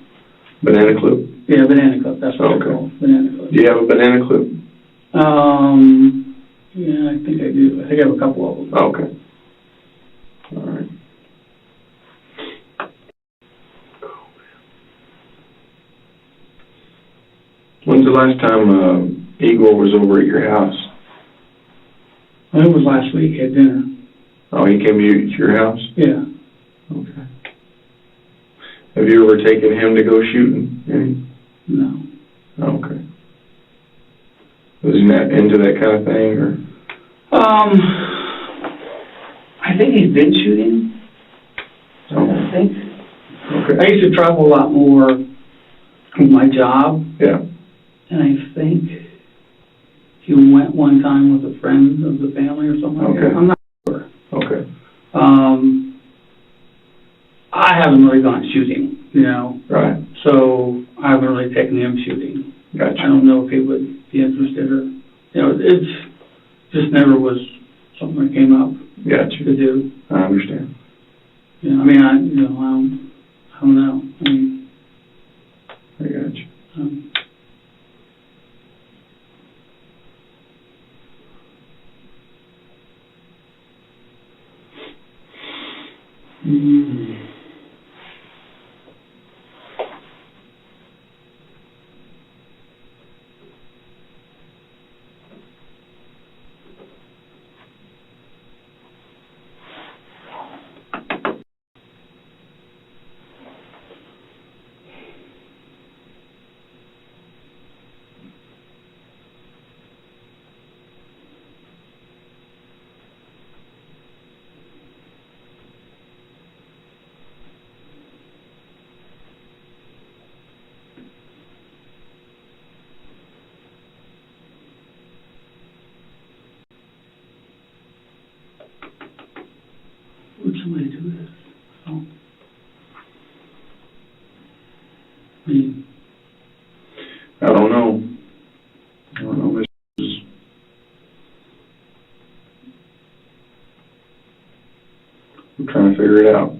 Banana clip? yeah, banana clip, that's what Okay. they're called, banana clip. Do you have a banana clip? Yeah, I think I do. I think I have a couple of them. Okay. All right. When's the last time Igor was over at your house? Well, it was last week at dinner. Oh, he came to your house? Yeah. Okay. Have you ever taken him to go shooting? Any? No. Okay. Was he not into that kind of thing, or? I think he's been shooting. Oh. I think. Okay. I used to travel a lot more with my job, Yeah. and I think he went one time with a friend of the family or something like that. Okay. I'm not sure. Okay. I haven't really gone shooting, Right. so I haven't really taken him shooting. Gotcha. I don't know if he would be interested or, it's just never was something that came up Gotcha. to do. I understand. I don't know. I gotcha. Would somebody do this? So, I don't know. I'm trying to figure it out.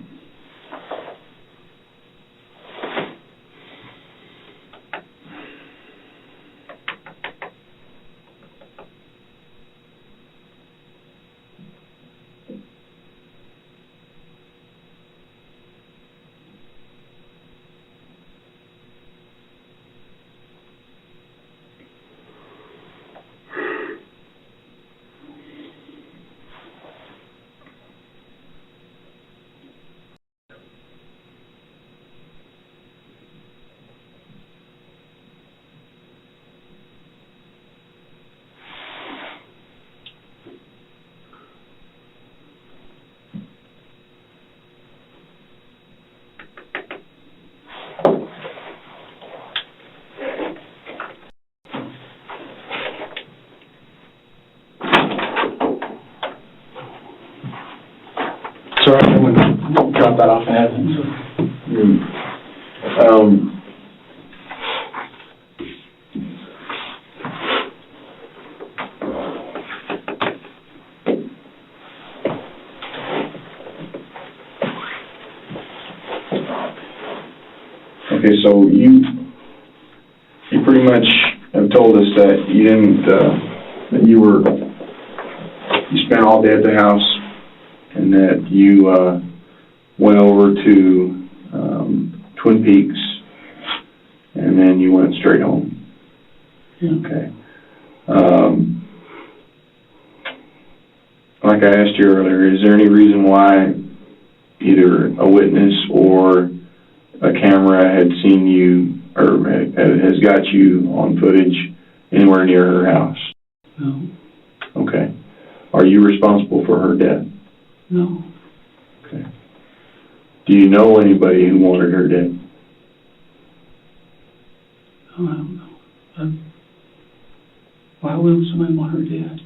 Sorry, I'm going to drop that off in Evans. Okay, so you pretty much have told us that you didn't, that you you spent all day at the house, and that you went over to Twin Peaks, and then you went straight home. Yeah. Okay. Like I asked you earlier, is there any reason why either a witness or a camera had seen you or has got you on footage anywhere near her house? No. Okay. Are you responsible for her death? No. Okay. Do you know anybody who wanted her dead? No, I don't know. Why would somebody want her dead?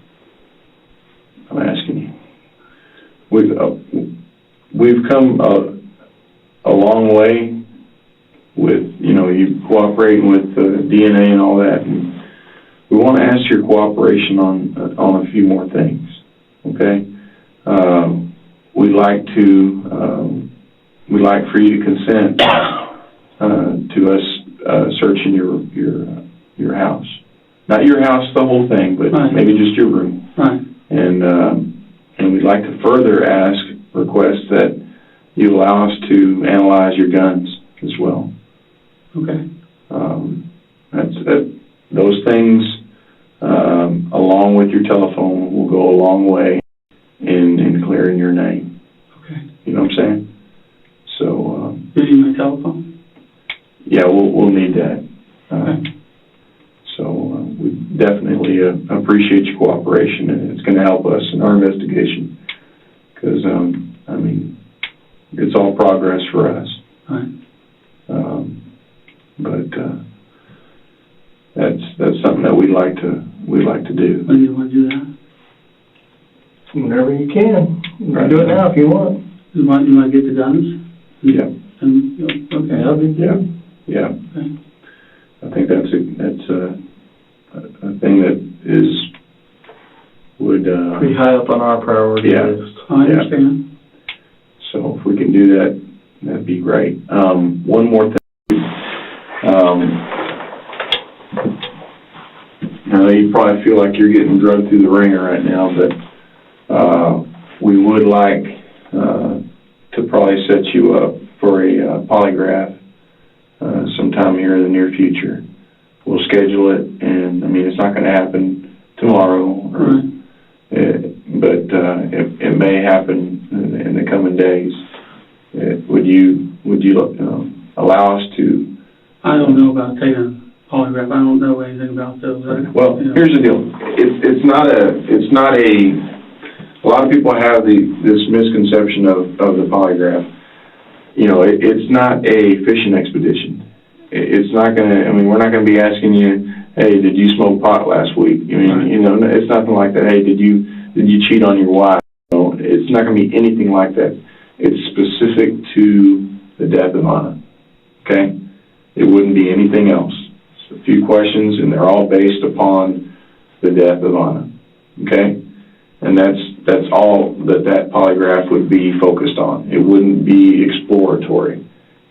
I'm asking you. We've come a long way with, you cooperating with DNA and all that, and we want to ask your cooperation on a few more things, okay? We'd like for you to consent to us searching your house. Not your house, the whole thing, but right. maybe just your room. Right. And we'd like to further request that you allow us to analyze your guns as well. Okay. Those things, along with your telephone, will go a long way in clearing your name. Okay. You know what I'm saying? So, Do you need my telephone? yeah, we'll need that. Okay. So we definitely appreciate your cooperation, and it's going to help us in our investigation. Because, it's all progress for us. Right. But that's something that we'd like to do. When do you want to do that? Whenever you can. You can do it now if you want. You want to get the guns? Yeah. Okay. That'll be good. Yeah. Okay. I think that's a thing that would Pretty high up on our priority Yeah. list. I understand. So if we can do that, that'd be great. One more thing. I know you probably feel like you're getting drugged through the ringer right now, but we would like to probably set you up for a polygraph sometime here in the near future. We'll schedule it, and it's not going to happen tomorrow, but it may happen in the coming days. Would you allow us to? I don't know about taking a polygraph. I don't know anything about those. Well, here's the deal. It's not a lot of people have this misconception of the polygraph. It's not a fishing expedition. It's not gonna, we're not gonna be asking you, hey, did you smoke pot last week? It's nothing like that. Hey, did you cheat on your wife? It's not gonna be anything like that. It's specific to the death of Anna, okay? It wouldn't be anything else. It's a few questions, and they're all based upon the death of Anna, okay? And that's all that polygraph would be focused on. It wouldn't be exploratory.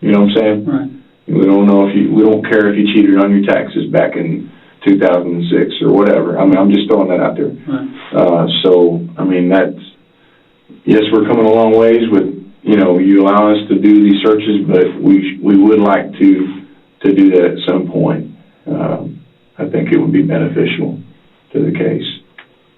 You know what I'm saying? Right. We don't care if you cheated on your taxes back in 2006 or whatever. I'm just throwing that out there. Right. Yes, we're coming a long ways with, you allow us to do these searches, but we would like to do that at some point. I think it would be beneficial to the case.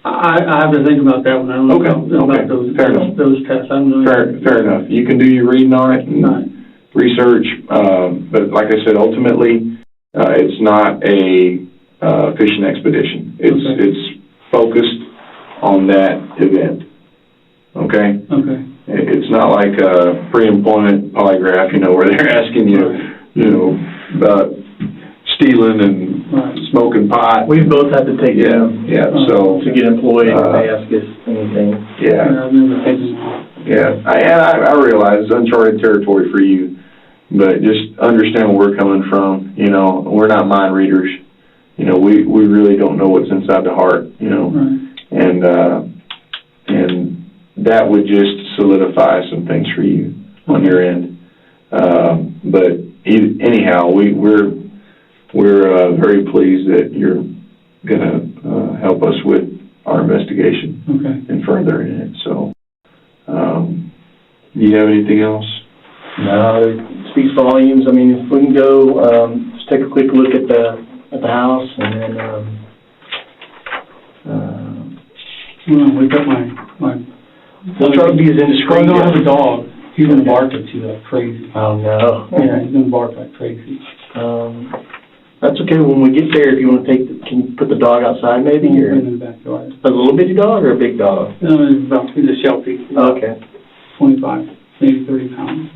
I have to think about that one. I don't know about those tests. I don't know. Fair enough. You can do your reading on it and Right. research, but like I said, ultimately, it's not a fishing expedition. It's focused on that event. Okay? Okay. It's not like a pre-employment polygraph, where they're asking you, about stealing and smoking pot. We both have to take them. Yeah, so. To get employed, if they ask us anything. Yeah. I've never taken one. Yeah, I realize it's uncharted territory for you, but just understand where we're coming from. We're not mind readers. We really don't know what's inside the heart. Right. And that would just solidify some things for you on your end. But anyhow, we're very pleased that you're gonna help us with our investigation Okay. and furthering it, so, do you have anything else? No, it speaks volumes. I mean, if we can go, just take a quick look at the house, and then, Wake up my. we'll try to be as indiscreet. I don't have a dog. He's gonna bark at you like crazy. Oh, no. Yeah, he's gonna bark like crazy. That's okay, when we get there, if you wanna can you put the dog outside maybe, or In the backyard. a little bitty dog or a big dog? He's a Sheltie. Okay. 25, maybe 30 pounds.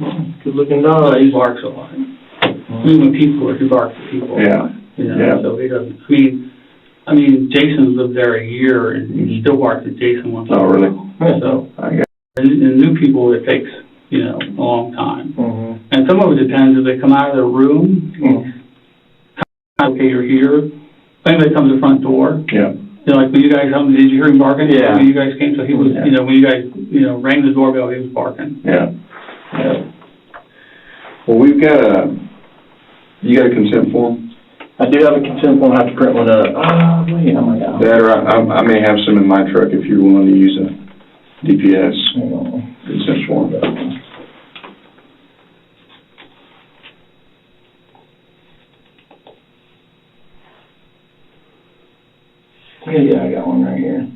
Good looking dog. He barks a lot. Even when people are, he barks at people. Yeah, You know, yeah. so he doesn't, I mean, Jason lived there a year and he still barks at Jason once in a Oh, really? while. So, I got, and new people, it takes, a long time. Mm-hmm. And some of it depends, if they come out of their room, okay, you're here. If anybody comes to the front door, yeah, like when you guys, did you hear him barking? Yeah. When you guys came, so he was, Yeah. when you guys, rang the doorbell, he was barking. yeah, yeah. Well, we've got you got a consent form? I do have a consent form, I have to print one up. Wait, I might have. That, or I may have some in my truck if you're willing to use a DPS consent form. Yeah, I got one right here.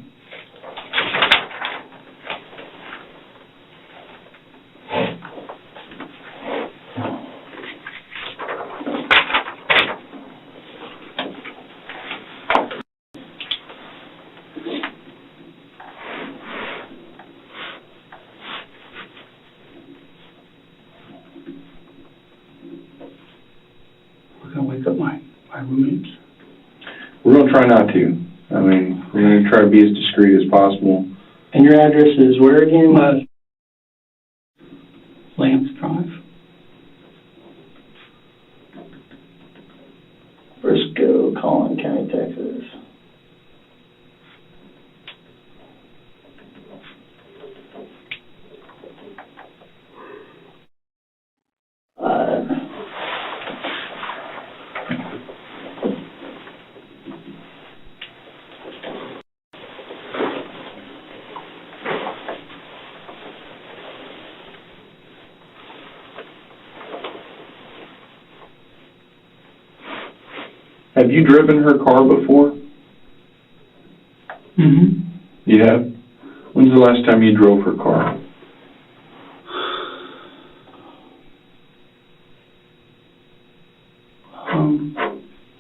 We're gonna wake up my roommates. We're gonna try not to. I mean, we're gonna try to be as discreet as possible. And your address is where again? Lance Drive. Frisco, Collin County, Texas. Have you driven her car before? Mm-hmm. You have? When's the last time you drove her car?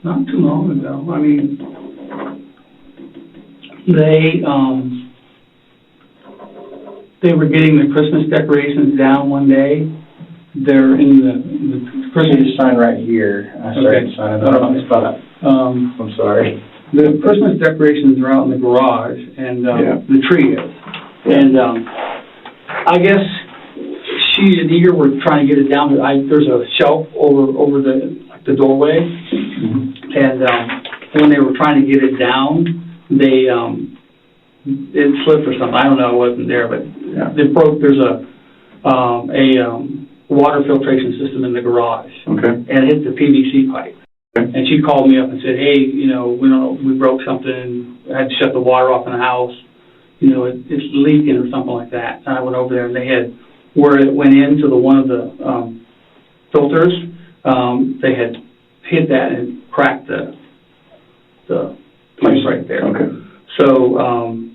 Not too long ago. I mean, they were getting the Christmas decorations down one day. They're in the You Christmas, just sign right here. I started Okay. signing on the wrong spot. I'm sorry. the Christmas decorations are out in the garage, and, Yeah. the tree is. And, I guess she and Eager were trying to get it down, there's a shelf over the doorway, and, when they were trying to get it down, it slipped or something, I don't know, it wasn't there, but Yeah. it broke, there's a water filtration system in the garage, Okay. and it hit the PVC pipe. Okay. And she called me up and said, hey, we broke something, I had to shut the water off in the house, it's leaking or something like that. And I went over there and they had, where it went into one of the, filters, they had hit that and cracked the pipe right there. Okay. So,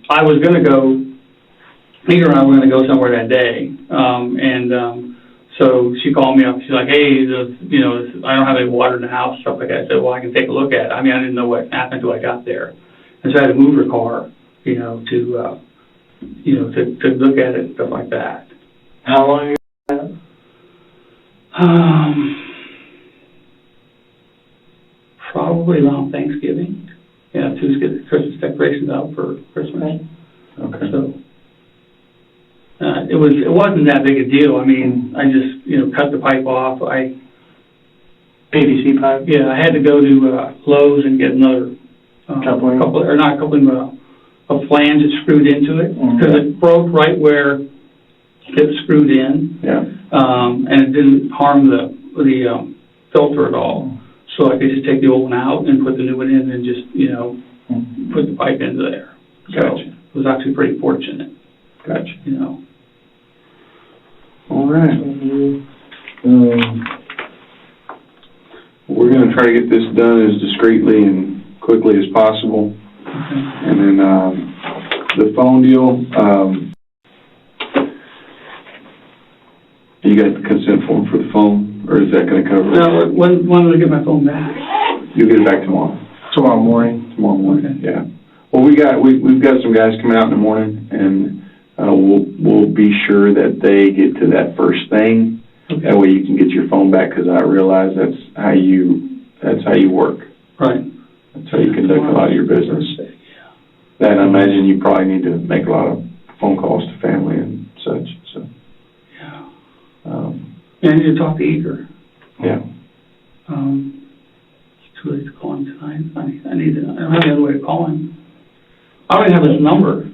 I was gonna go, Peter and I were gonna go somewhere that day, so she called me up, she's like, hey, I don't have any water in the house, stuff like that. I said, well, I can take a look at it. I mean, I didn't know what happened until I got there. And so I had to move her car, to look at it, stuff like that. How long ago was that? Probably around Thanksgiving. Yeah, to get the Christmas decorations out for Christmas. Okay. So, it wasn't that big a deal. I mean, I just, cut the pipe off. PVC pipe? Yeah, I had to go to Lowe's and get another Coupling? Not coupling, but a flange that screwed into it, because it broke right where it screwed in. Yeah. And it didn't harm the filter at all. So I could just take the old one out and put the new one in and just, put the pipe into there. So Gotcha. it was actually pretty fortunate, Gotcha. you know. All right. We're gonna try to get this done as discreetly and quickly as possible. Okay. And then, the phone deal, you got the consent form for the phone, or is that gonna cover it? Now, when do I get my phone back? You'll get it back tomorrow. Tomorrow morning. Tomorrow morning, Okay. yeah. Well, we've got some guys coming out in the morning, and, we'll be sure that they get to that first thing. Okay. That way you can get your phone back, because I realize that's how you work. Right. That's how you conduct a lot of your business. Yeah. And I imagine you probably need to make a lot of phone calls to family and such, so. Yeah. Yeah, I need to talk to Eager. yeah. It's too late to call him tonight. I don't have any other way to call him. I don't even have his number.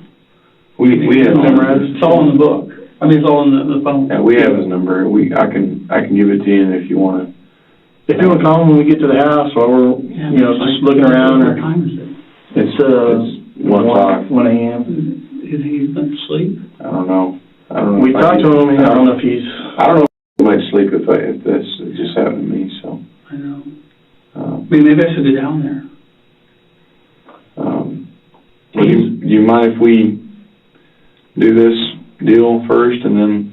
We have, It's all in the book. I mean, it's all in the phone. yeah, we have his number. I can give it to you if you wanna. If you wanna call when we get to the house, while we're, just looking around, What or time is it? It's 1 o'clock. 1 a.m. Is he been asleep? I don't know. We if I talked can- to him, and I don't know if he's, I don't know if he might sleep if this just happened to me, so. I know. Maybe I should go down there. Would you mind if we do this deal first and then,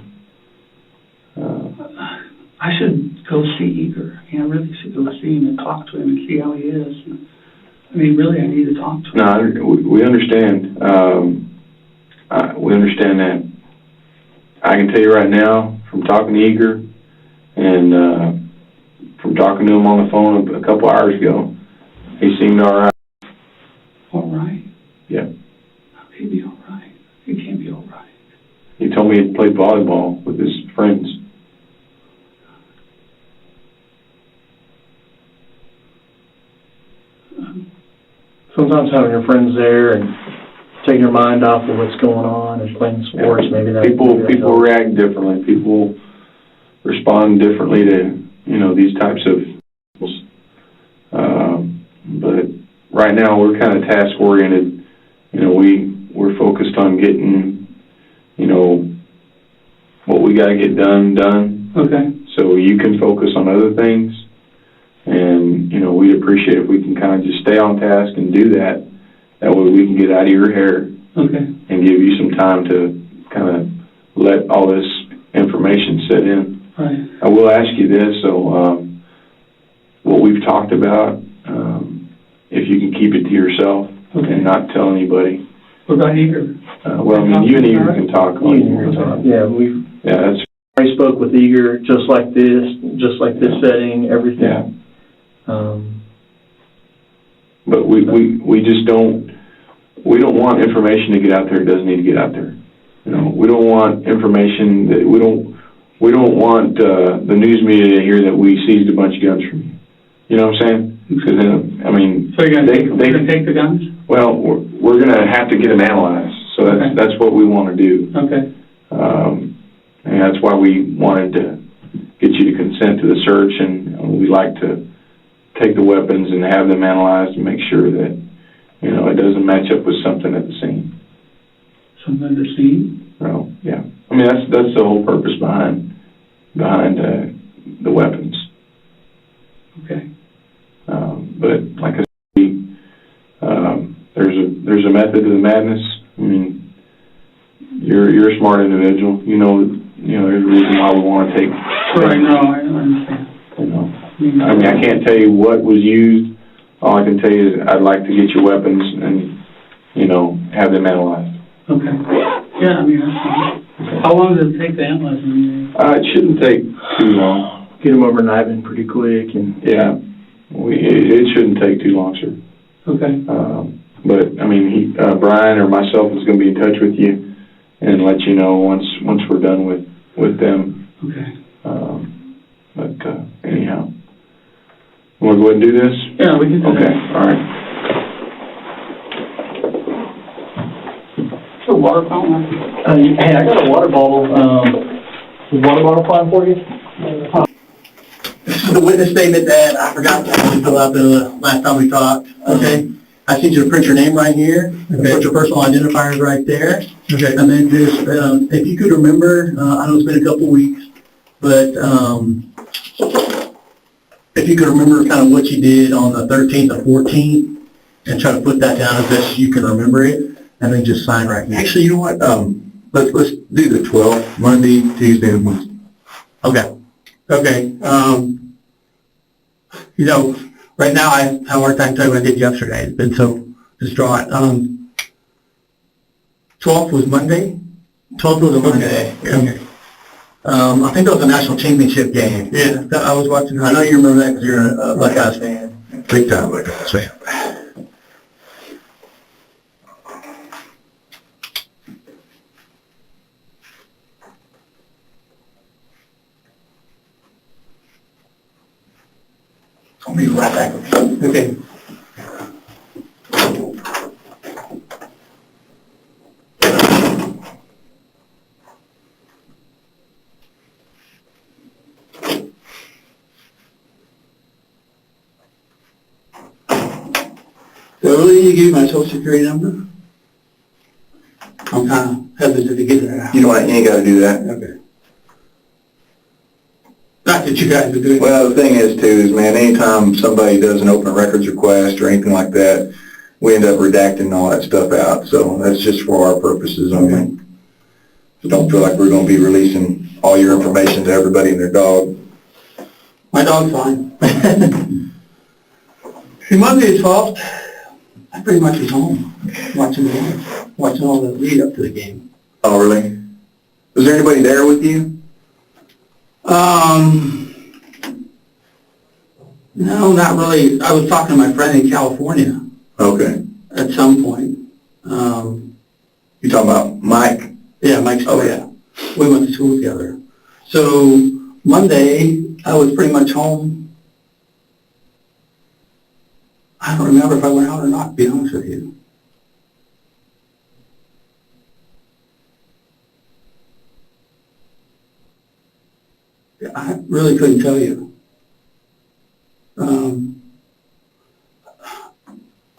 I should go see Eager. I really should go see him and talk to him and see how he is. I mean, really, I need to talk to him. no, we understand, we understand that. I can tell you right now, from talking to Eager and, from talking to him on the phone a couple hours ago, he seemed all right. All right. Yeah. How can he be all right? He can't be all right. He told me he played volleyball with his friends. sometimes having your friends there and taking your mind off of what's going on and playing sports, maybe that. People react differently. People respond differently to, these types of, but right now we're kind of task oriented. We're focused on getting, what we gotta get done. Okay. So you can focus on other things. And, we'd appreciate if we can kind of just stay on task and do that. That way we can get out of your hair. Okay. And give you some time to kind of let all this information set in. Right. I will ask you this, so, what we've talked about, if you can keep it to yourself and not tell anybody. What about Eager? Well, I mean, you and Eager can talk. Yeah, that's, I spoke with Eager, just like this setting, everything. yeah. But we just don't want information to get out there that doesn't need to get out there. We don't want information that, we don't want, the news media to hear that we seized a bunch of guns from you. You know what I'm saying? Because then, I mean. So you're gonna take the guns? Well, we're gonna have to get them analyzed, so that's what we wanna do. Okay. And that's why we wanted to get you to consent to the search, and we like to take the weapons and have them analyzed and make sure that, it doesn't match up with something at the scene. Something at the scene? Well, yeah. I mean, that's the whole purpose behind the weapons. Okay. But like I said, there's a method to the madness. I mean, you're a smart individual. There's a reason why we want to take. Right. No, I understand. I mean, I can't tell you what was used. All I can tell you is I'd like to get your weapons and, have them analyzed. Okay. Yeah, I mean, that's fine. How long does it take to analyze them? It shouldn't take too long. Get them overnight and pretty quick, and Yeah, it shouldn't take too long, sir. Okay. But I mean, Brian or myself is going to be in touch with you and let you know once we're done with them. Okay. But anyhow, you want to go ahead and do this? Yeah, we can do that. Okay, all right. The water fountain? hey, I got a water bottle. Is water bottle fine for you? This is the witness statement that I forgot to actually fill out the last time we talked. Okay. I need you to print your name right here, and put your personal identifiers right there. Okay. And then just, if you could remember, I know it's been a couple weeks, but, if you could remember kind of what you did on the 13th or 14th, and try to put that down as best as you can remember it, and then just sign right here. Actually, you know what, let's do the 12th, Monday, Tuesday, and Wednesday. Okay. Okay, you know, right now I have a hard time telling what I did yesterday. It's been so distraught. 12th was Monday? 12th was a Monday. Okay. I think that was a national championship game. Yeah, I was watching. I know you remember that because you're a Buckeyes fan. Big time Buckeyes fan. I'll be right back. Okay. So earlier you gave my social security number? I'm kind of hesitant to get there. You know what, you ain't gotta do that. Okay. Not that you guys are doing. Well, the thing is too, is man, anytime somebody does an open records request or anything like that, we end up redacting all that stuff out, so that's just for our purposes only. So don't feel like we're gonna be releasing all your information to everybody and their dog. My dog's fine. See, Monday the 12th, I pretty much was home, watching the game, watching all the lead up to the game. Oh, really? Was there anybody there with you? No, not really. I was talking to my friend in California Okay. at some point. You talking about Mike? Yeah, Mike's Oh, yeah. We went to school together. So Monday, I was pretty much home. I don't remember if I went out or not, to be honest with you. Yeah, I really couldn't tell you.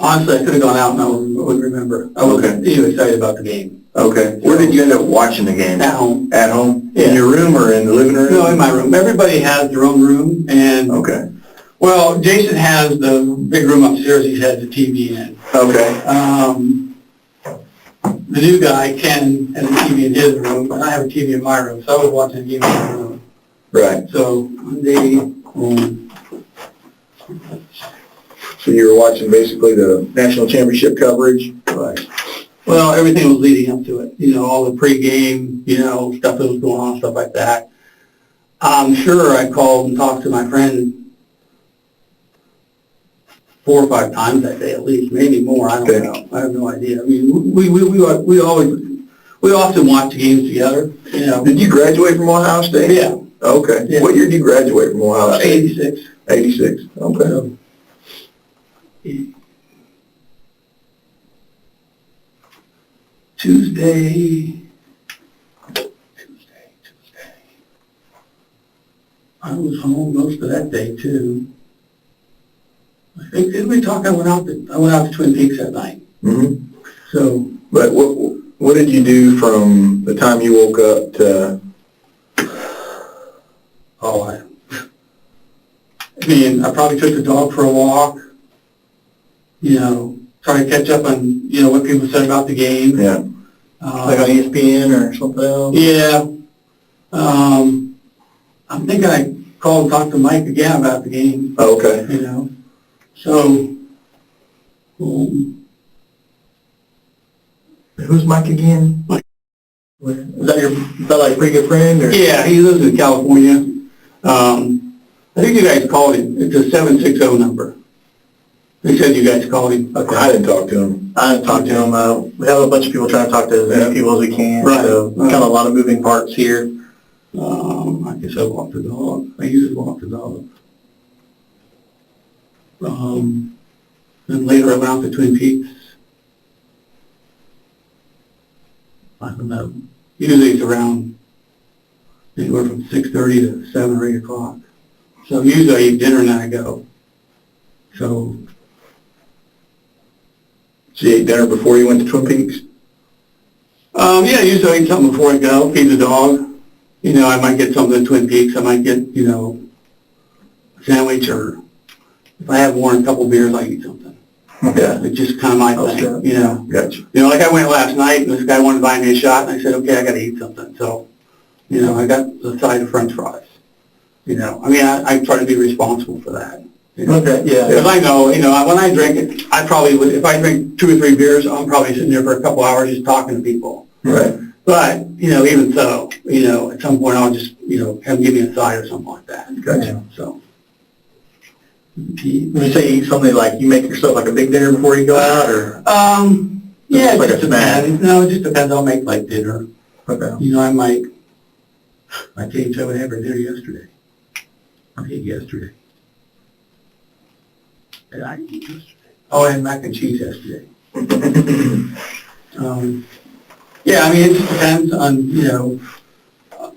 Honestly, I could have gone out and I wouldn't remember. I wasn't even excited about the game. Okay. Where did you end up watching the game? At home. At home? Yeah. In your room or in the living room? No, in my room. Everybody has their own room, and Okay. well, Jason has the big room upstairs. He has the TV in. Okay. The new guy, Ken, has a TV in his room, and I have a TV in my room, so I was watching the game in my room. Right. So Monday, So you were watching basically the national championship coverage? right. Well, everything was leading up to it. You know, all the pregame, you know, stuff that was going on, stuff like that. I'm sure I called and talked to my friend 4 or 5 times that day at least, maybe more. I don't Okay. know. I have no idea. I mean, we often watch the games together. You know. Did you graduate from Ohio State? Yeah. Okay. Yeah. What year did you graduate from Ohio State? 86. 86. Okay. Tuesday. I was home most of that day too. I think, didn't we talk? I went out to Twin Peaks that night. Mm-hmm. So. But what did you do from the time you woke up to? Oh, I mean, I probably took the dog for a walk. You know, try to catch up on, you know, what people said about the game. Yeah. Like on ESPN or something else? Yeah. I'm thinking I called and talked to Mike again about the game. Oh, okay. You know, so, Who's Mike again? Mike. Is that like a pretty good friend? Or? Yeah, he lives in California. I think you guys called him. It's a 760 number. They said you guys called him. Okay. I didn't talk to him. I didn't talk to him. We have a bunch of people trying to talk to as many people as we can. Right. So kind of a lot of moving parts here. I guess I walked the dog. I usually walk the dog. Then later I went out to Twin Peaks. I don't know. Usually it's around anywhere from 6:30 to 7 or 8 o'clock. So usually I eat dinner and then I go. So So you ate dinner before you went to Twin Peaks? Yeah, usually I eat something before I go, feed the dog. You know, I might get something at Twin Peaks, I might get, you know, a sandwich, or if I have more than a couple beers, I eat something. Yeah. It's just kind of my Okay. thing, you know. Gotcha. You know, like I went last night, and this guy wanted to buy me a shot, and I said, okay, I gotta eat something, so, you know, I got the side of french fries. You know, I mean, I try to be responsible for that. You know? Okay, yeah. Because I know, you know, when I drink it, I probably would, if I drink 2 or 3 beers, I'm probably sitting there for a couple hours just talking to people. Right. But, you know, even so, you know, at some point I'll just, you know, have them give me a side or something like that. Gotcha. So. When you say eat something, like you make yourself like a big dinner before you go out, or? Yeah, it Like just a snack? depends. No, it just depends. I'll make like dinner. Okay. You know, I changed what I had for dinner yesterday. I ate yesterday. Did I eat yesterday? Oh, I had mac and cheese yesterday. Yeah, I mean, it just depends on, you know,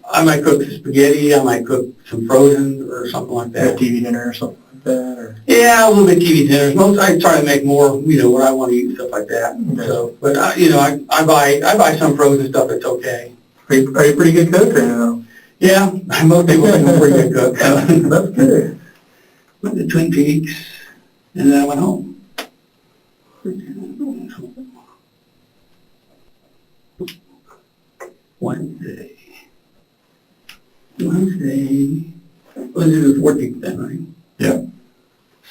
I might cook spaghetti, I might cook some frozen or something like A that. TV dinner or something like that, or? Yeah, a little bit TV dinners. Most, I try to make more, you know, what I want to eat and stuff like that. Okay. So, but you know, I buy some frozen stuff that's okay. Are you a pretty good cook or no? Yeah, most people think I'm a pretty good cook. That's good. Went to Twin Peaks, and then I went home. Wednesday. Was it the 14th then, right? Yeah.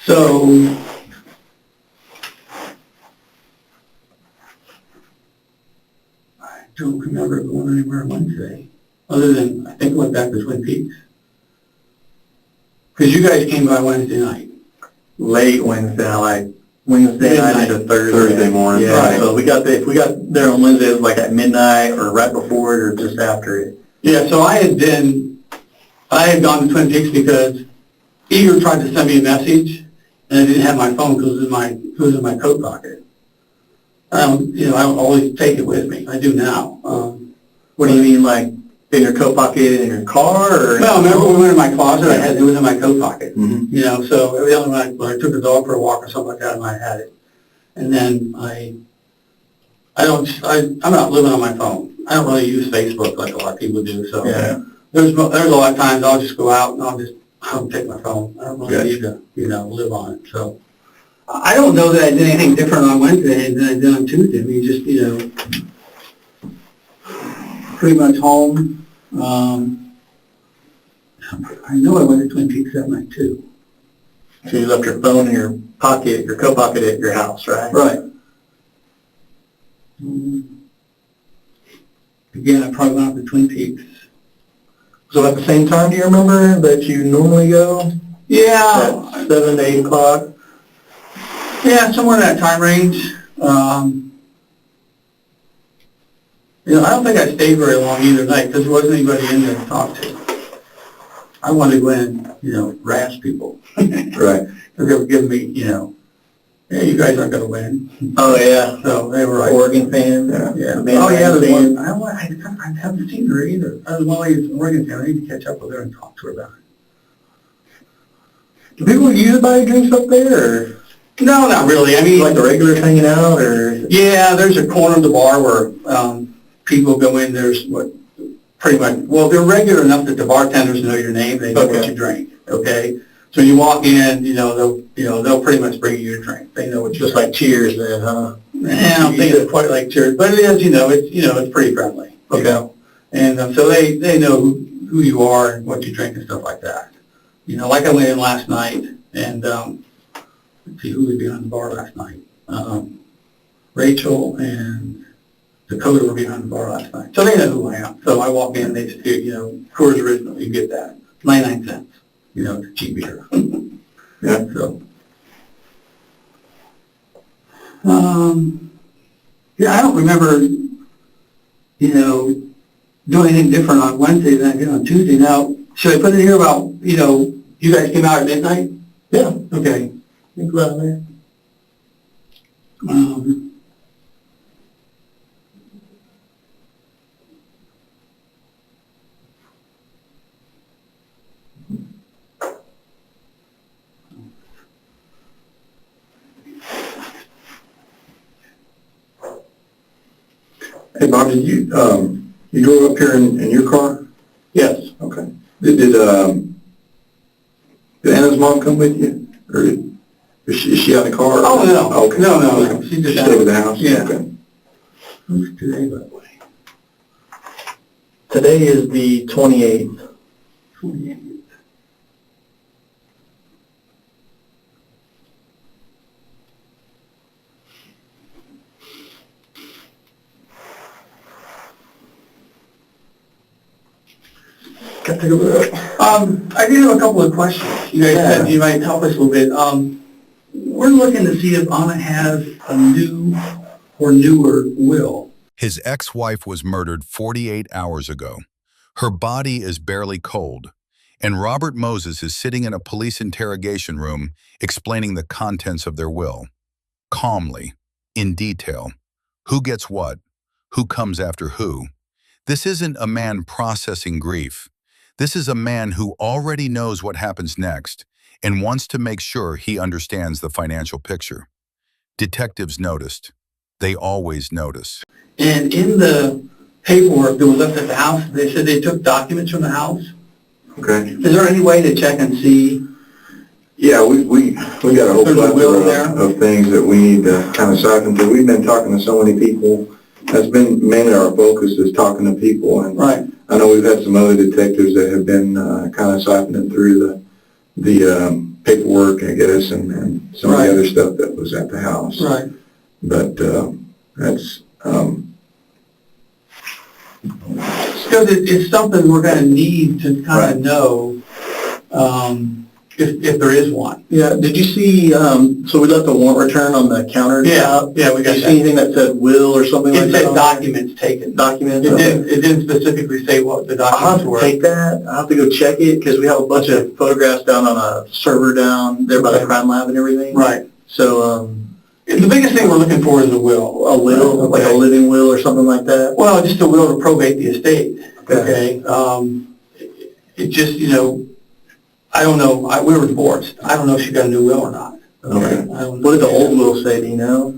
So, I don't remember going anywhere Wednesday, other than, I think I went back to Twin Peaks. Because you guys came by Wednesday night. Late Wednesday, like Wednesday night into Thursday morning. Yeah, Right. so if we got there on Wednesday, it was like at midnight or right before it or just after it. Yeah, so I had gone to Twin Peaks because Eager tried to send me a message, and I didn't have my phone because it was in my coat pocket. I don't always take it with me. I do now. What do you mean, like in your coat pocket in your car, or? Well, remember when we went in my closet, it was in my coat pocket. Mhm. You know, so evidently when I took the dog for a walk or something like that, I might have had it. And then I'm not living on my phone. I don't really use Facebook like a lot of people do, so. Yeah. There's a lot of times I'll just go out and I'll take my phone. I don't really Gotcha. need to, you know, live on it, so. I don't know that I did anything different on Wednesday than I did on Tuesday. I mean, just, you know, pretty much home. I know I went to Twin Peaks that night too. So you left your phone in your pocket, your coat pocket at your house, right? Right. Again, I probably went up to Twin Peaks. So at the same time, do you remember that you normally go? Yeah. At 7 to 8 o'clock? Yeah, somewhere in that time range. You know, I don't think I stayed very long either night because there wasn't anybody in there to talk to. I wanted to go in and, you know, harass people. Right. Because they were giving me, you know, hey, you guys aren't going to win. Oh, yeah. So they were like, Oregon fan? yeah. The Oh, yeah, there's fan. one. I haven't seen her either. I was one lady's an Oregon fan. I need to catch up with her and talk to her about it. Do people usually buy drinks up there, or No, not really. I mean, like the regulars hanging out, or? yeah, there's a corner of the bar where people go in. There's pretty much, well, they're regular enough that the bartenders know your name. They know what Okay. you drink. Okay, so you walk in, they'll pretty much bring you your drink. They know what you Just drink. like Cheers then, huh? I don't think it's quite like Cheers, but it is. It's pretty friendly. You Okay. know? And so they know who you are and what you drink and stuff like that. You know, like I went in last night, and let's see who was behind the bar last night. Rachel and Dakota were behind the bar last night, so they know who I am. So I walk in, they just do, Coors Original, you get that, 99 cents. You know, it's a cheap beer. Yeah. So, yeah, I don't remember, doing anything different on Wednesday than I did on Tuesday. Now, should I put it here about, you guys came out at midnight? Yeah. Okay. Think about that. Hey, Bob, did you, you drove up here in your car? Yes. Okay. Did Anna's mom come with you? Or is she out of the car? Oh, no. Okay. No. She just stayed at the house? Yeah. Okay. Who's today, by the way? Today is the 28th. 28. Got to take a look. I do have a couple of questions. You guys said you might help us a little bit. We're looking to see if Anna has a new or newer will. His ex-wife was murdered 48 hours ago. Her body is barely cold, and Robert Moses is sitting in a police interrogation room explaining the contents of their will. Calmly, in detail. Who gets what? Who comes after who? This isn't a man processing grief. This is a man who already knows what happens next and wants to make sure he understands the financial picture. Detectives noticed. They always notice. And in the paperwork that was left at the house, they said they took documents from the house. Okay. Is there any way to check and see? Yeah, we got a whole There's a will plethora there? of things that we need to kind of siphon through. We've been talking to so many people. That's been mainly our focus, is talking to people. And Right. I know we've had some other detectives that have been kind of siphoning through the paperwork, I guess, and some of Right. the other stuff that was at the house. Right. But that's Because it's something we're going to need to kind of know if there is one. Yeah, did you see, so we left a warrant return on the countertop? Yeah, we got Did you that. see anything that said will or something like It that? said on there? documents taken. Documents? It Okay. didn't specifically say what the I'll have documents to were. take that. I'll have to go check it because we have a bunch of photographs down on a server down there by the Okay. crime lab and everything. Right. So, The biggest thing we're looking for is a will. a will, like a Okay. living will or something like that? Well, just a will to probate the estate. Okay. Okay. It just, I don't know. We were divorced. I don't know if she got a new will or not. Okay. I don't know. What did the old will say, do you know?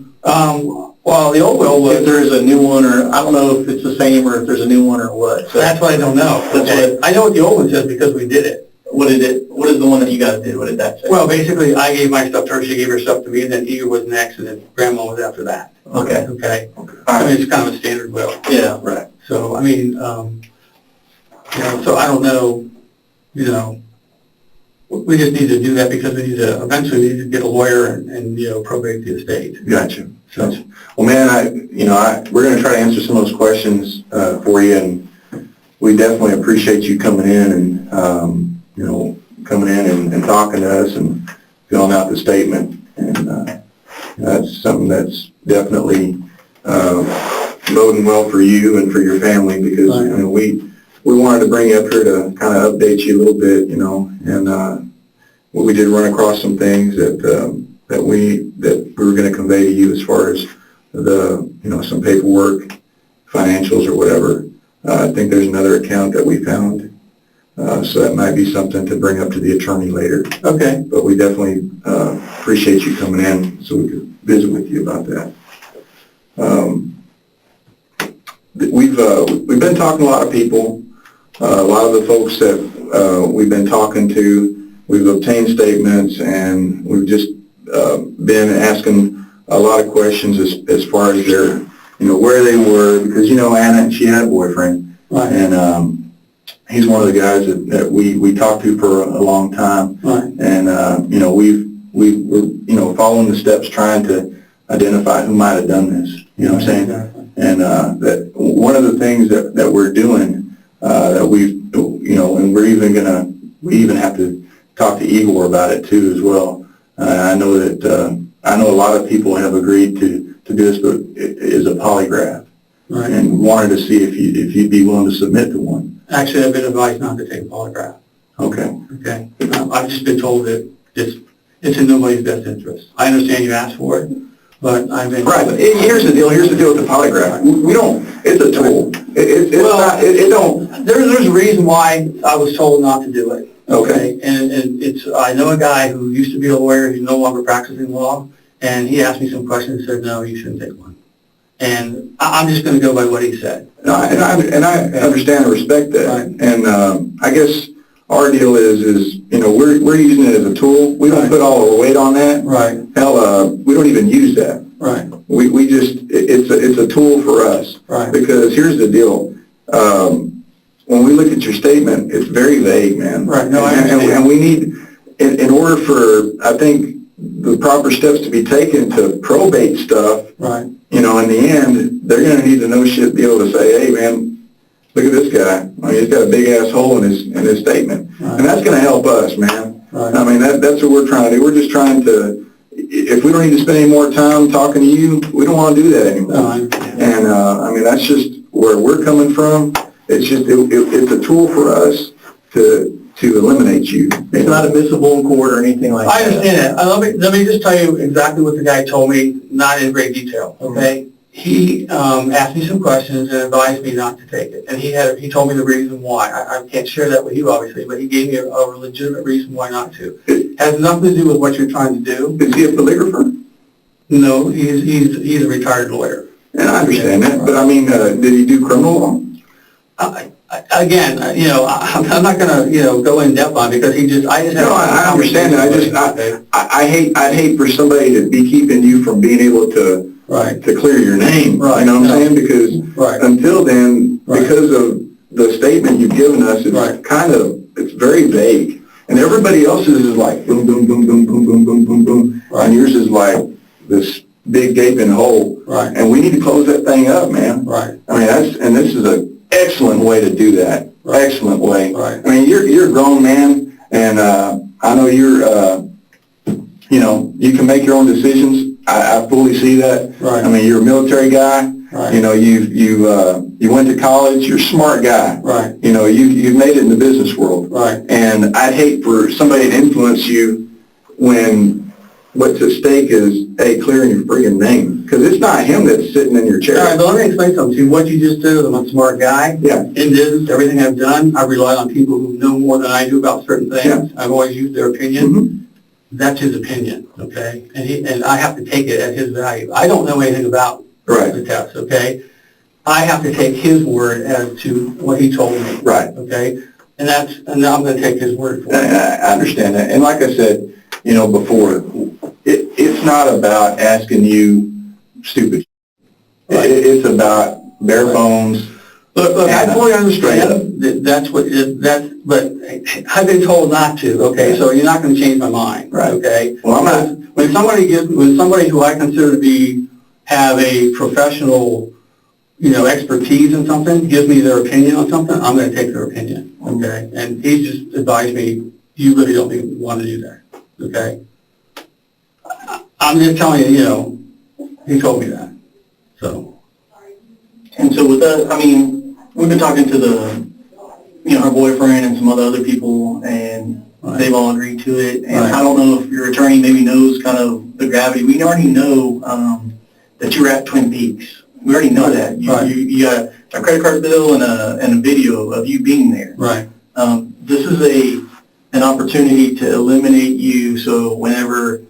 Well, the old will If was, there's a new one, or, I don't know if it's the same or if there's a new one or what. So that's what I don't know. That's Okay. I know what the old one says because we did it. what is the one that you guys did? What did that say? Well, basically, I gave my stuff to her, she gave her stuff to me, and then Igor was next, and then Grandma was after that. Okay. Okay? I mean, it's kind of a standard will. Yeah, right. So, I mean, so I don't know, we just need to do that because eventually we need to get a lawyer and probate the estate. Gotcha. So, Well, man, we're going to try to answer some of those questions for you, and we definitely appreciate you coming in and coming in and talking to us and filling out the statement. And that's something that's definitely boding well for you and for your family, because we wanted to bring you up here to kind of update you a little bit, and we did run across some things that we were going to convey to you as far as some paperwork, financials or whatever. I think there's another account that we found, so that might be something to bring up to the attorney later. okay. But we definitely appreciate you coming in so we could visit with you about that. We've been talking to a lot of people. A lot of the folks that we've been talking to, we've obtained statements, and we've just been asking a lot of questions as far as their, where they were, because Anna, she had a boyfriend, Right. and he's one of the guys that we talked to for a long time, Right. and we're following the steps, trying to identify who might have done this. You know what I'm saying? Exactly. And that one of the things that we're doing, that and we even have to talk to Igor about it too as well. I know a lot of people have agreed to do this, but it is a polygraph, Right. and wanted to see if you'd be willing to submit to one. Actually, I've been advised not to take a polygraph. Okay. Okay. I've just been told that it's in nobody's best interest. I understand you asked for it, but I've been... Right, but here's the deal with the polygraph. We don't, it's a tool. There's a reason why I was told not to do it. Okay. And I know a guy who used to be a lawyer, he's no longer practicing law, and he asked me some questions and said, no, you shouldn't take one. And I'm just gonna go by what he said. No, and I understand and respect that. Right. And, I guess our deal is, you know, we're using it as a tool. We don't Right. put all our weight on that. Right. Hell, we don't even use that. Right. We just, it's a tool for us. Right. Because here's the deal. When we look at your statement, it's very vague, man. Right, no, I And- understand. And we need, in order for, I think, the proper steps to be taken to probate stuff, Right. you know, in the end, they're gonna need to know shit, be able to say, hey, man, look at this guy. I mean, he's got a big ass hole in his statement. Right. And that's gonna help us, man. Right. I mean, that's what we're trying to do. We're just trying to, if we don't need to spend any more time talking to you, we don't wanna do that anymore. No, I understand. And, I mean, that's just where we're coming from. It's just, it's a tool for us to eliminate you. It's not admissible in court or anything like that. I understand that. Let me just tell you exactly what the guy told me, not in great detail, okay? He asked me some questions and advised me not to take it. And he told me the reason why. I can't share that with you, obviously, but he gave me a legitimate reason why not to. It has nothing to do with what you're trying to do. Is he a polygrapher? No, he's a retired lawyer. And I understand that, but I mean, did he do criminal law? Again, you know, I'm not gonna, you know, go in depth on it because I just have. No, I understand that. I'd hate for somebody to be keeping you from being able to Right. to clear your name. Right. You know what I'm No. saying? Because Right. until then, Right. because of the statement you've given us, it's Right. it's very vague. And everybody else's is like boom, boom, boom, boom, boom, boom, boom, boom, boom. Right. And yours is like this big gaping hole. Right. And we need to close that thing up, man. Right. I mean, this is an excellent way to do that. Right. Excellent way. Right. I mean, you're a grown man, and I know you're, you know, you can make your own decisions. I fully see that. Right. I mean, you're a military guy. Right. You know, you went to college. You're a smart guy. Right. You know, you've made it in the business world. Right. And I'd hate for somebody to influence you when what's at stake is, hey, clearing your friggin' name. Because it's not him that's sitting in your chair. All right, but let me explain something to you. What you just did, I'm a smart guy. Yeah. In business, everything I've done, I've relied on people who know more than I do about certain things. Yeah. I've always used their opinion. Mhm. That's his opinion, okay? And I have to take it at his value. I don't know anything about Right. the test, okay? I have to take his word as to what he told me. Right. Okay? And I'm going to take his word for And it. I understand that. And like I said, you know, before, it's not about asking you stupid. Right. It's about bare bones. Look, I fully understand Straight that that's what but I've been told not to, okay, so you're not going to change my mind, Right. okay? Well, I'm not. When somebody who I consider to have a professional, you know, expertise in something, gives me their opinion on something, I'm going to take their opinion, okay? And he just advised me, you really don't even want to do that, okay? I'm just telling you, you know, he told me that, so. And so with that, I mean, we've been talking to her boyfriend and some other people, and Right. they've all agreed to it. And Right. I don't know if your attorney maybe knows kind of the gravity. We already know that you were at Twin Peaks. We already know that. Right. You got a credit card bill and a video of you being there. Right. This is an opportunity to eliminate you. So whenever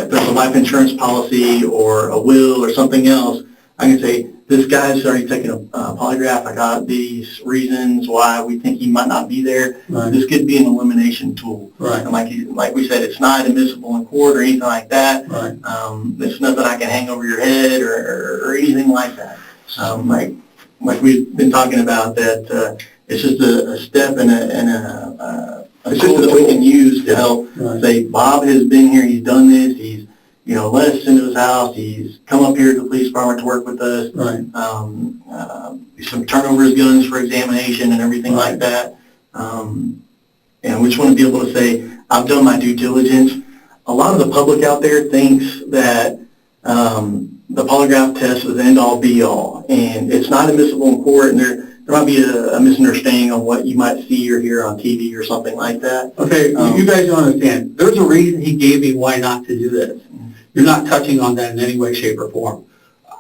if there's a life insurance policy or a will or something else, I can say, this guy's already taken a polygraph. I got these reasons why we think he might not be there. Right. This could be an elimination tool. Right. And like we said, it's not admissible in court or anything like that. Right. It's nothing I can hang over your head or anything like that. Like we've been talking about, that it's just a step and a tool that we can use to help Right. say, Bob has been here, he's done this, he's let us into his house, he's come up here to the police department to work with us, Right. some turnover his guns for examination and everything like that. And we just want to be able to say, I've done my due diligence. A lot of the public out there thinks that the polygraph test is the end-all be-all, and it's not admissible in court, and there might be a misunderstanding on what you might see or hear on TV or something like that. Okay, you guys don't understand. There's a reason he gave me why not to do this. You're not touching on that in any way, shape, or form.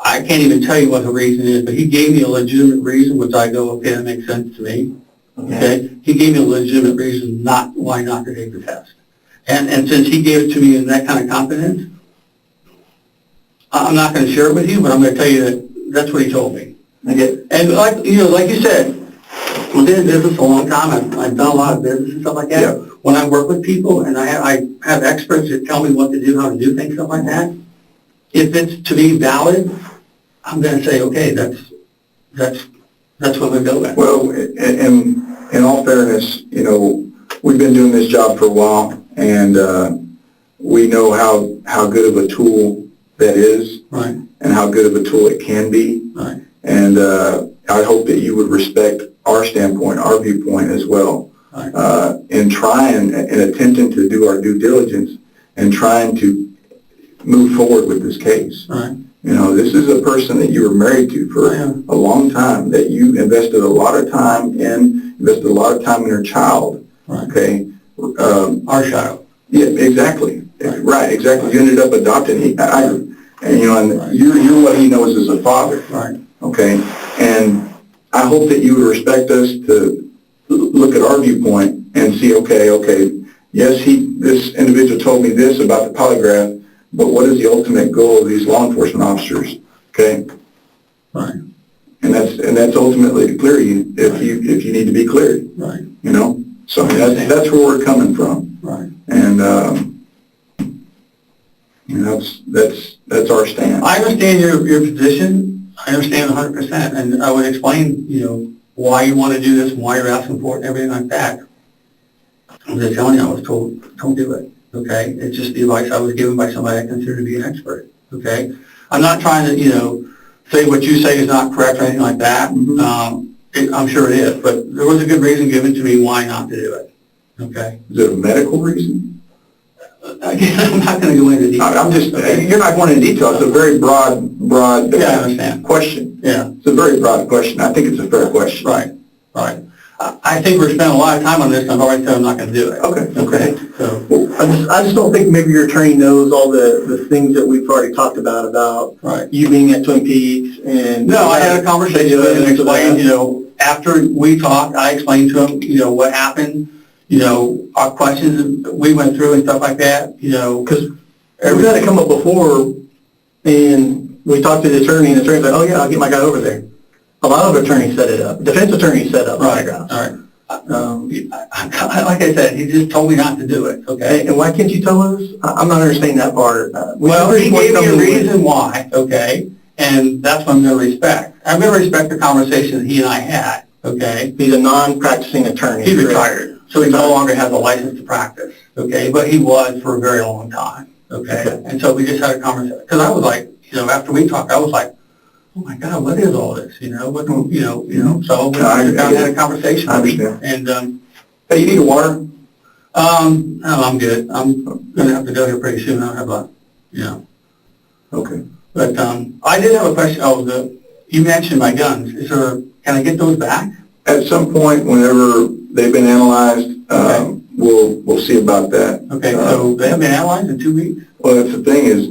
I can't even tell you what the reason is, but he gave me a legitimate reason, which I go, okay, that makes sense to me. Okay? He gave me a legitimate reason why not to take the test. And since he gave it to me in that kind of confidence, I'm not gonna share it with you, but I'm gonna tell you that that's what he told me. Okay. And like you said, I've been in business a long time. I've done a lot of business and stuff like that. Yeah. When I work with people and I have experts that tell me what to do, how to do things, stuff like that, if it's to me valid, I'm going to say, okay, that's what we go with. Well, in all fairness, you know, we've been doing this job for a while, and we know how good of a tool that is, Right. and how good of a tool it can be. Right. And I hope that you would respect our standpoint, our viewpoint as well, Right. in trying and attempting to do our due diligence and trying to move forward with this case. Right. You know, this is a person that you were married to for a long time, that you invested a lot of time in, invested a lot of time in her child. Right. Okay? Our child. Yeah, exactly. Right, exactly. You ended up adopting him. And, you know, and Right. you're what he knows as a father. Right. Okay? And I hope that you would respect us to look at our viewpoint and see, okay, yes, this individual told me this about the polygraph, but what is the ultimate goal of these law enforcement officers? Okay? Right. And that's ultimately to clear you if you need to be cleared. Right. You know? So that's where we're coming from. Right. And you know, that's our stand. I understand your position. I understand 100%, and I would explain, you know, why you want to do this and why you're asking for it and everything like that. I'm just telling you, I was told, don't do it. Okay? It's just the advice I was given by somebody I consider to be an expert. Okay? I'm not trying to, you know, say what you say is not correct or anything like that. Mm-hmm. I'm sure it is, but there was a good reason given to me why not to do it. Okay? Is it a medical reason? Again, I'm not going to go into detail. I'm just, Okay? you're not going into detail. It's a very broad Yeah, I understand. question. Yeah. It's a very broad question. I think it's a fair question. Right, right. I think we're spending a lot of time on this, and I've already said I'm not going to do it. Okay. So, I just don't think maybe your attorney knows all the things that we've already talked about right. you being at Twin Peaks and. No, I had a conversation with him and explained, you know, after we talked, I explained to him, you know, what happened, you know, our questions we went through and stuff like that, you know. Because we've had it come up before, and we talked to the attorney, and the attorney's like, oh yeah, I'll get my guy over there. A lot of attorneys set it up. Defense attorneys set up polygraphs. All right. Like I said, he just told me not to do it, okay? And why can't you tell us? I'm not understanding that part. Well, he gave me a reason why, okay? And that's what I'm going to respect. I'm going to respect the conversation that he and I had, okay? He's a non-practicing attorney. He's retired, so he no longer has a license to practice, okay? But he was for a very long time, okay? And so we just had a conversation, because I was like, you know, after we talked, I was like, oh my God, what is all this? You know, so we had a conversation. I understand. And, Hey, you need a water? no, I'm good. I'm going to have to go here pretty soon. I have a, you know. Okay. But, I did have a question. You mentioned my guns. Can I get those back? At some point, whenever they've been analyzed, Okay. we'll see about that. Okay, so they have been analyzed in 2 weeks? Well, that's the thing is,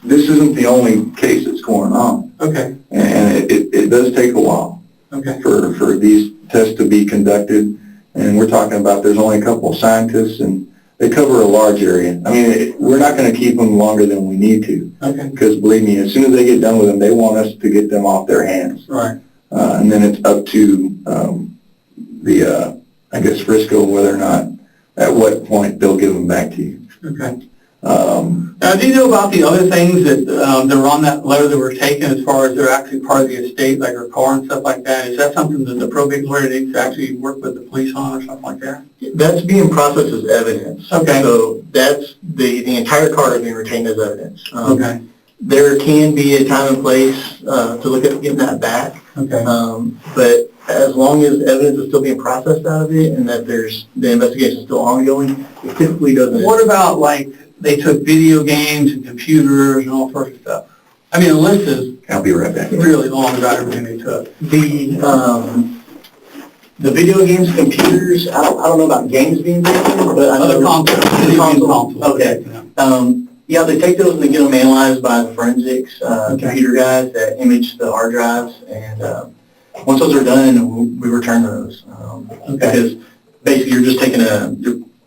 this isn't the only case that's going on, Okay, and it does take a while okay, for these tests to be conducted, and we're talking about there's only a couple of scientists, and they cover a large area. I mean, we're not going to keep them longer than we need to, okay, because believe me, as soon as they get done with them, they want us to get them off their hands. right. And then it's up to I guess Frisco, whether or not, at what point they'll give them back to you. Okay. Now, do you know about the other things that were on that letter that were taken as far as they're actually part of the estate, like her car and stuff like that? Is that something that the probate lawyer needs to actually work with the police on or something like that? That's being processed as evidence. Okay. So that's, the entire card is being retained as evidence. Okay. There can be a time and place to look at getting that back. Okay. But as long as evidence is still being processed out of it and that the investigation is still ongoing, it typically doesn't. What about, like, they took video games and computers and all sorts of stuff? I mean, the list is I'll be right back. really long about everything they took. The video games, computers, I don't know about games being taken, but I know. Other consoles, video game consoles. Okay. Yeah. Yeah, they take those and they get them analyzed by the forensics computer guys that image the hard drives, and once those are done, we return those. Because basically you're just taking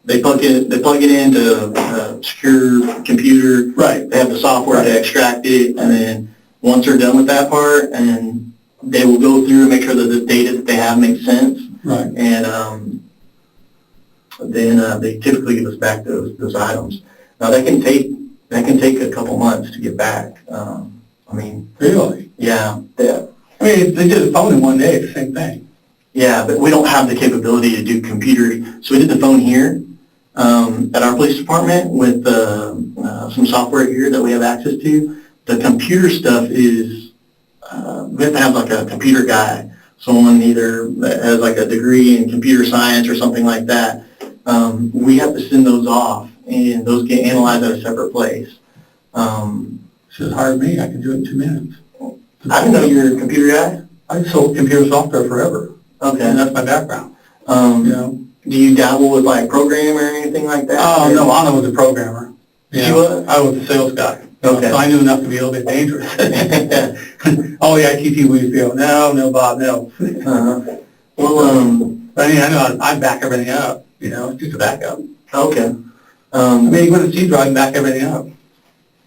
they plug it into a secure computer. Right. They have the software to extract it, and then once they're done with that part, and they will go through and make sure that the data that they have makes sense. Right. And then they typically give us back those items. Now that can take a couple months to get back. I mean, Really? yeah. I mean, if they did a phone in one day, it's the same thing. Yeah, but we don't have the capability to do computer. So we did the phone here at our police department with some software here that we have access to. The computer stuff is, we have to have like a computer guy, someone either that has like a degree in computer science or something like that. We have to send those off, and those get analyzed at a separate place. Should hire me, I can do it in 2 minutes. I didn't know you're a computer guy. I sold computer software forever. Okay. And that's my background. You know. Do you dabble with like programming or anything like that? Oh, no, Anna was a programmer. She was? I was a sales guy. Okay. So I knew enough to be a little bit dangerous. All the IT people would go, no, Bob, no. Uh-huh. Well, But I mean, I know I'd back everything up, it's just a backup. okay. I mean, you go to C drive and back everything up.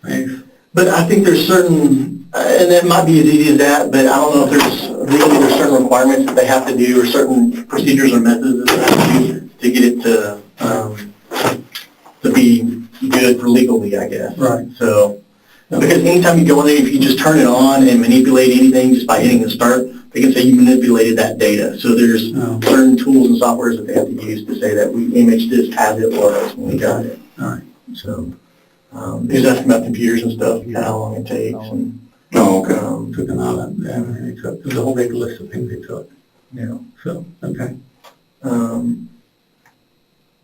Right? But I think there's certain, and it might be as easy as that, but I don't know if legally there's certain requirements that they have to do or certain procedures or methods that they have to do to get it to be good for legally, I guess. Right. So, because anytime you go in there, if you just turn it on and manipulate anything just by hitting the start, they can say you manipulated that data. So there's certain tools and softwares that they have to use to say that we imaged this as it was when we got it. All right. So, he was asking about computers and stuff, kind of how long it takes. And, Oh, okay. Took them out of everything they took. There's a whole big list of things they took. So, okay.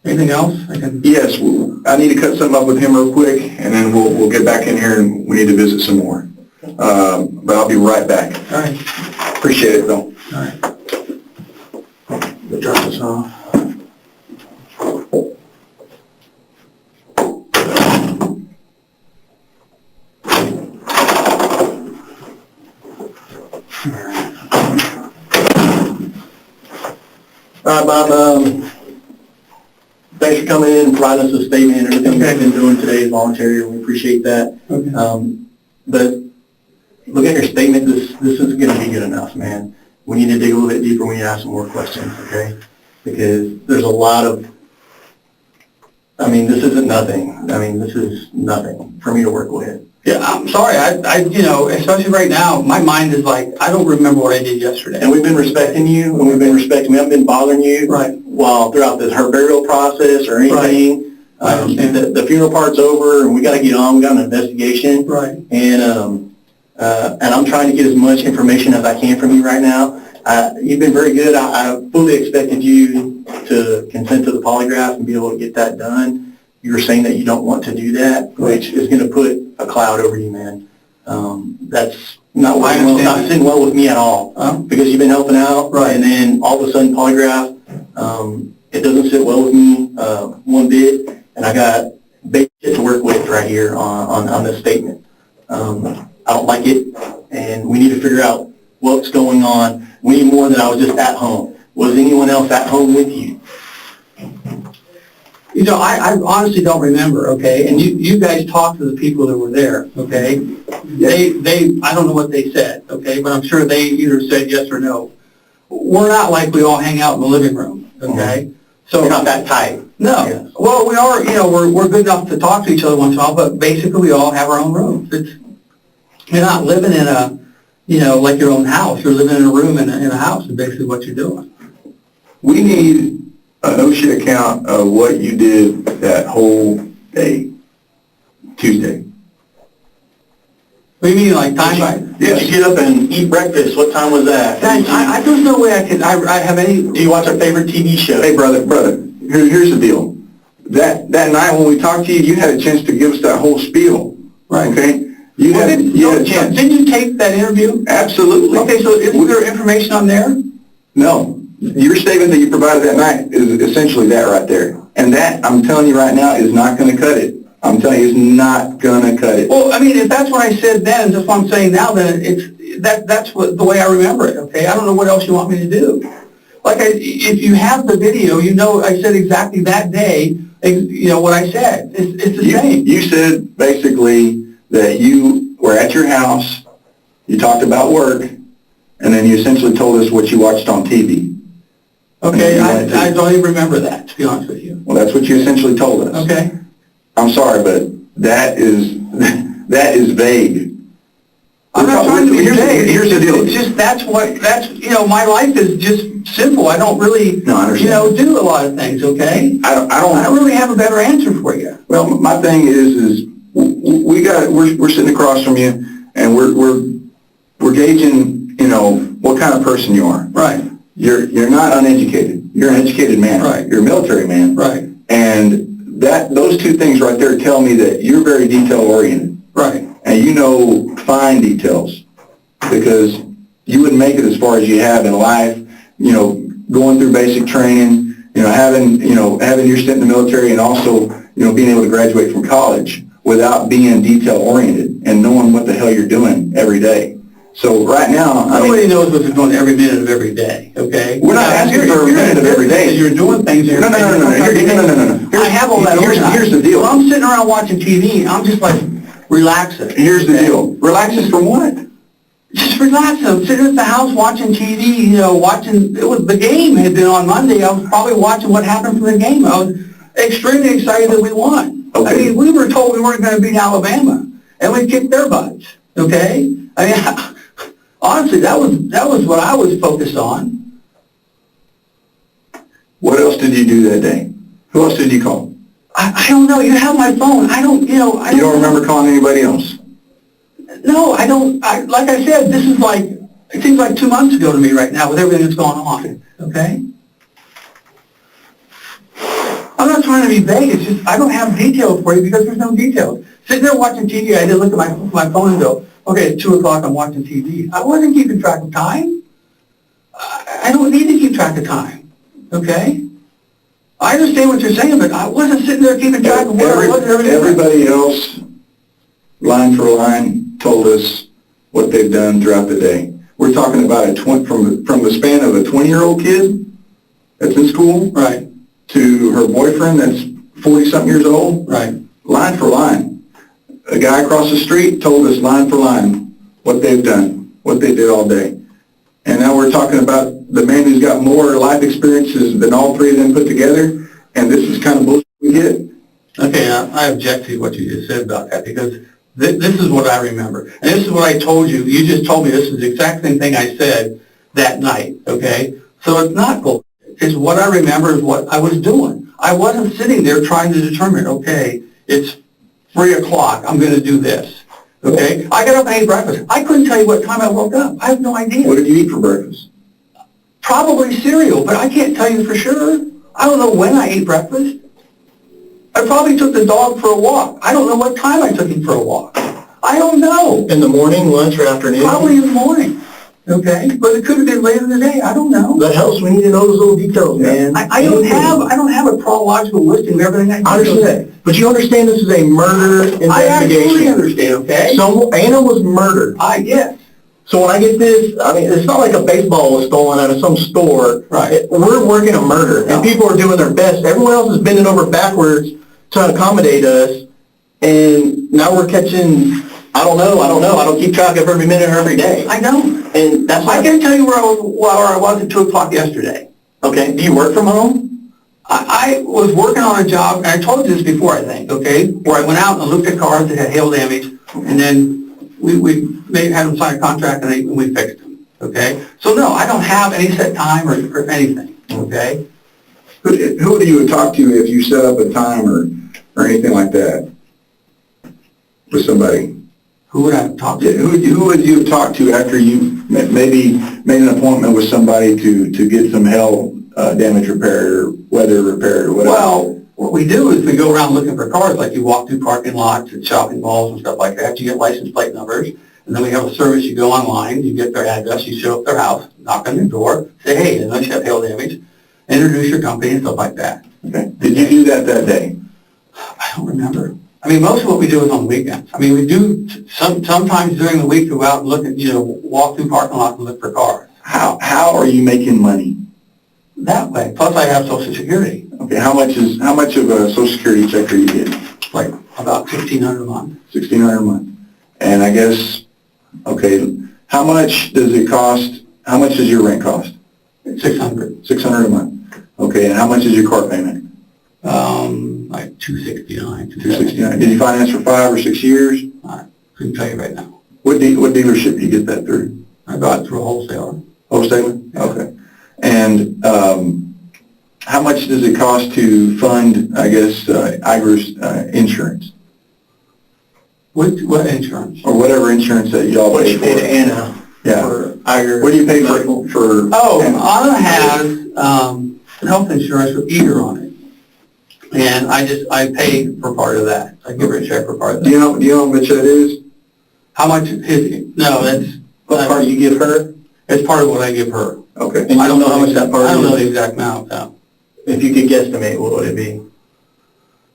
Anything else? Yes, I need to cut something up with him real quick, and then we'll get back in here and we need to visit some more. But I'll be right back. All right. Appreciate it, Bill. All right. drop this off. All right, Bob, thanks for coming in and providing us a statement. Everything you've been doing today is voluntary, and we appreciate that. Okay. But look at your statement. This isn't going to be good enough, man. We need to dig a little bit deeper. We need to ask some more questions, okay? Because there's a lot of, I mean, this isn't nothing. I mean, this is nothing for me to work with. Yeah, I'm sorry. I especially right now, my mind is like, I don't remember what I did yesterday. And we've been respecting you, and we haven't been bothering you. Right. While throughout her burial process or anything. Right. I understand. The funeral part's over, and we got to get on. We got an investigation. Right. And I'm trying to get as much information as I can from you right now. You've been very good. I fully expected you to consent to the polygraph and be able to get that done. You were saying that you don't want to do that, which is going to put a cloud over you, man. That's not sitting well with me at all, because you've been helping out, right? And then all of a sudden polygraph, it doesn't sit well with me one bit, and I got big shit to work with right here on this statement. I don't like it, and we need to figure out what's going on. We need more than I was just at home. Was anyone else at home with you? You know, I honestly don't remember, okay? And you guys talked to the people that were there, okay? They I don't know what they said, okay? But I'm sure they either said yes or no. We're not like we all hang out in the living room, okay? So we're not that tight. No. Yes. Well, we are, we're good enough to talk to each other once in a while, but basically we all have our own rooms. You're not living in a, like your own house. You're living in a room in a house is basically what you're doing. We need a no-shit account of what you did that whole day, Tuesday. What do you mean, like time by? Did you get up and eat breakfast? What time was that? There's no way I have any. Do you watch our favorite TV show? Hey, brother, here's the deal. That night when we talked to you, you had a chance to give us that whole spiel. Right. Okay? You had a chance. Didn't you take that interview? Absolutely. Okay, so isn't there information on there? No. Your statement that you provided that night is essentially that right there. And that, I'm telling you right now, is not going to cut it. I'm telling you, it's not going to cut it. Well, I mean, if that's what I said then, that's what I'm saying now, then that's the way I remember it, okay? I don't know what else you want me to do. Like, if you have the video, I said exactly that day you know, what I said. It's the same. You said basically that you were at your house, you talked about work, and then you essentially told us what you watched on TV. Okay, I don't even remember that, to be honest with you. Well, that's what you essentially told us. Okay? I'm sorry, but that is vague. I'm not trying to be vague. Here's the deal. It's just, you know, my life is just simple. I don't really, No, I understand. you know, do a lot of things, okay? I don't really have a better answer for you. Well, my thing is we're sitting across from you, and we're gauging, you know, what kind of person you are. Right. You're not uneducated. You're an educated man. Right. You're a military man. Right. And those two things right there tell me that you're very detail oriented. Right. And you know fine details, because you wouldn't make it as far as you have in life, you know, going through basic training, you know, having your stint in the military, and also, you know, being able to graduate from college without being detail oriented and knowing what the hell you're doing every day. So right now, Nobody knows what they're doing every minute of every day, okay? We're not asking for every minute of every day. You're doing things. No. I have all that organized. Here's the deal. When I'm sitting around watching TV, I'm just like relaxing. Here's the deal. Relaxing from what? Just relaxing. I'm sitting at the house watching TV, you know, the game had been on Monday. I was probably watching what happened from the game. I was extremely excited that we won. Okay. I mean, we were told we weren't going to beat Alabama, and we kicked their butts, okay? I mean, honestly, that was what I was focused on. What else did you do that day? Who else did you call? I don't know. You have my phone. I don't remember calling anybody else? No, I don't. Like I said, this is like, it seems like 2 months ago to me right now with everything that's going on, okay? I'm not trying to be vague. It's just, I don't have details for you because there's no details. Sitting there watching TV, I did look at my phone and go, okay, it's 2 o'clock, I'm watching TV. I wasn't keeping track of time. I don't need to keep track of time, okay? I understand what you're saying, but I wasn't sitting there keeping track of where I was. Everybody else, line for line, told us what they've done throughout the day. We're talking about from the span of a 20-year-old kid that's in school, right, to her boyfriend that's 40-something years old, right, line for line. A guy across the street told us line for line what they've done, what they did all day. And now we're talking about the man who's got more life experiences than all three of them put together, and this is kind of bullshit we get. Okay, I object to what you just said about that, because this is what I remember. And this is what I told you. You just told me this is the exact same thing I said that night, okay? So it's not bullshit. It's what I remember is what I was doing. I wasn't sitting there trying to determine, okay, it's 3 o'clock, I'm going to do this. Okay? I got up and ate breakfast. I couldn't tell you what time I woke up. I have no idea. What did you eat for breakfast? Probably cereal, but I can't tell you for sure. I don't know when I ate breakfast. I probably took the dog for a walk. I don't know what time I took him for a walk. I don't know. In the morning, lunch, or afternoon? Probably in the morning. Okay? But it could have been later in the day. I don't know. That helps. We need to know those little details, man. I don't have a chronological listing of everything I do. I understand. But you understand this is a murder investigation. I absolutely understand, okay? So Anna was murdered. Yes. So when I get this, I mean, it's not like a baseball was stolen out of some store. Right. We're working a murder, and people are doing their best. Everyone else is bending over backwards to accommodate us, and now we're catching, I don't know. I don't keep track of every minute or every day. I don't. And that's I can tell you where I was at 2 o'clock yesterday. Okay. Do you work from home? I was working on a job, and I told you this before, I think, okay, where I went out and looked at cars that had hail damage, and then we had them sign a contract, and we fixed them, okay? So, no, I don't have any set time or anything, okay? Who would you talk to if you set up a time or anything like that with somebody? Who would I talk to? Yeah, who would you talk to after you maybe made an appointment with somebody to get some hail damage repaired or weather repaired or whatever? Well, what we do is we go around looking for cars, like you walk through parking lots and shopping malls and stuff like that. You get license plate numbers, and then we have a service. You go online, you get their address, you show up their house, knock on their door, say, hey, I know you have hail damage, introduce your company and stuff like that. Okay. Did you do that day? I don't remember. I mean, most of what we do is on the weekends. I mean, we do sometimes during the week go out and look at, walk through parking lots and look for cars. How are you making money? That way. Plus, I have Social Security. Okay, how much of a social security check are you getting? Like about $1,600 a month. $1,600 a month. And I guess, okay, how much does your rent cost? $600. $600 a month. Okay, and how much is your car payment? Like $269. $269. Did you finance for 5 or 6 years? I couldn't tell you right now. What dealership did you get that through? I got it through a wholesaler. Wholesaler? Okay. And how much does it cost to fund, I guess, Iger's insurance? What insurance? Or whatever insurance that y'all What pay you for? pay to Anna Yeah. for Iger. What do you pay for? Oh, Anna has health insurance with Eager on it. And I pay for part of that. I give her a check for part of that. Do you know how much that is? How much is, no, that's, What part you give her? it's part of what I give her. Okay. And you don't know how much that part I don't know is? the exact amount, no. If you could guesstimate, what would it be?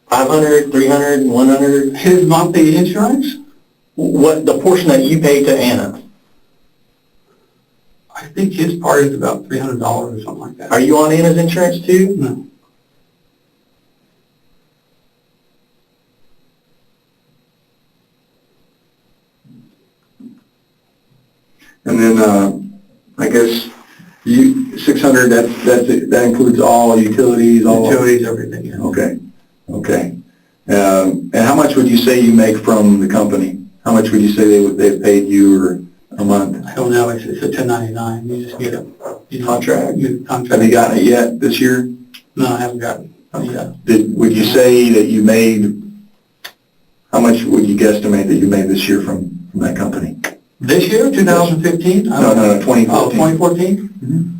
500, 300, 100? His monthly insurance? What, the portion that you pay to Anna? I think his part is about $300 or something like that. Are you on Anna's insurance too? No. And then, I guess, 600, that includes all utilities, all? Utilities, everything, yeah. Okay. And how much would you say you make from the company? How much would you say they've paid you a month? I don't know, it's a 1099, you just get a, Contract. You get a contract. Have you gotten it yet this year? No, I haven't gotten it yet. Would you say that you made, how much would you guesstimate that you made this year from that company? This year, 2015? No, 2014. Oh, 2014? Mhm.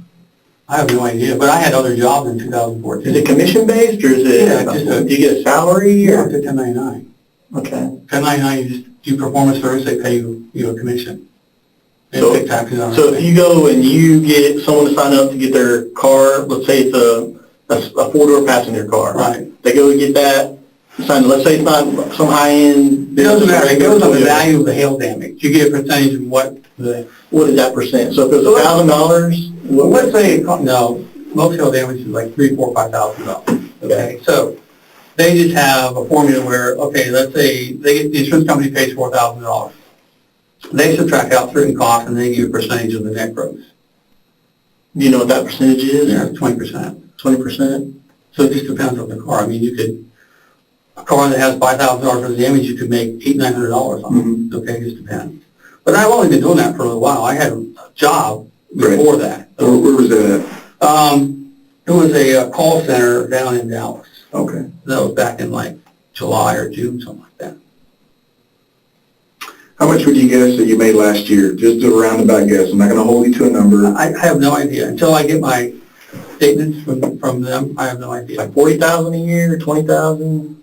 I have no idea, but I had other jobs in 2014. Is it commission based or is it, Yeah, just do you get a salary Yeah, or? it's a 1099. Okay. 1099, you perform a service, they pay you a commission. They So- pay taxes on it. So if you go and you get someone to sign up to get their car, let's say it's a four-door passenger car. Right. They go and get that, sign, let's say it's not some high-end. It doesn't matter, it goes on the value of the hail damage. You get a percentage of what the, What is that percent? So if it was $1,000, let's say, no, most hail damage is like $3,000, $4,000, $5,000, okay? So they just have a formula where, okay, let's say the insurance company pays $4,000. They subtract out certain costs and they give you a percentage of the net gross. do you know what that percentage is? Yeah, 20%. 20%? So it just depends on the car. I mean, you could, a car that has $5,000 worth of damage, you could make $800-900 on it. Okay, it just depends. But I've only been doing that for a little while. I had a job before that. Where was that at? It was a call center down in Dallas. Okay. That was back in like July or June, something like that. How much would you guess that you made last year? Just a roundabout guess. I'm not gonna hold you to a number. I have no idea. Until I get my statements from them, I have no idea. Like 40,000 a year, 20,000?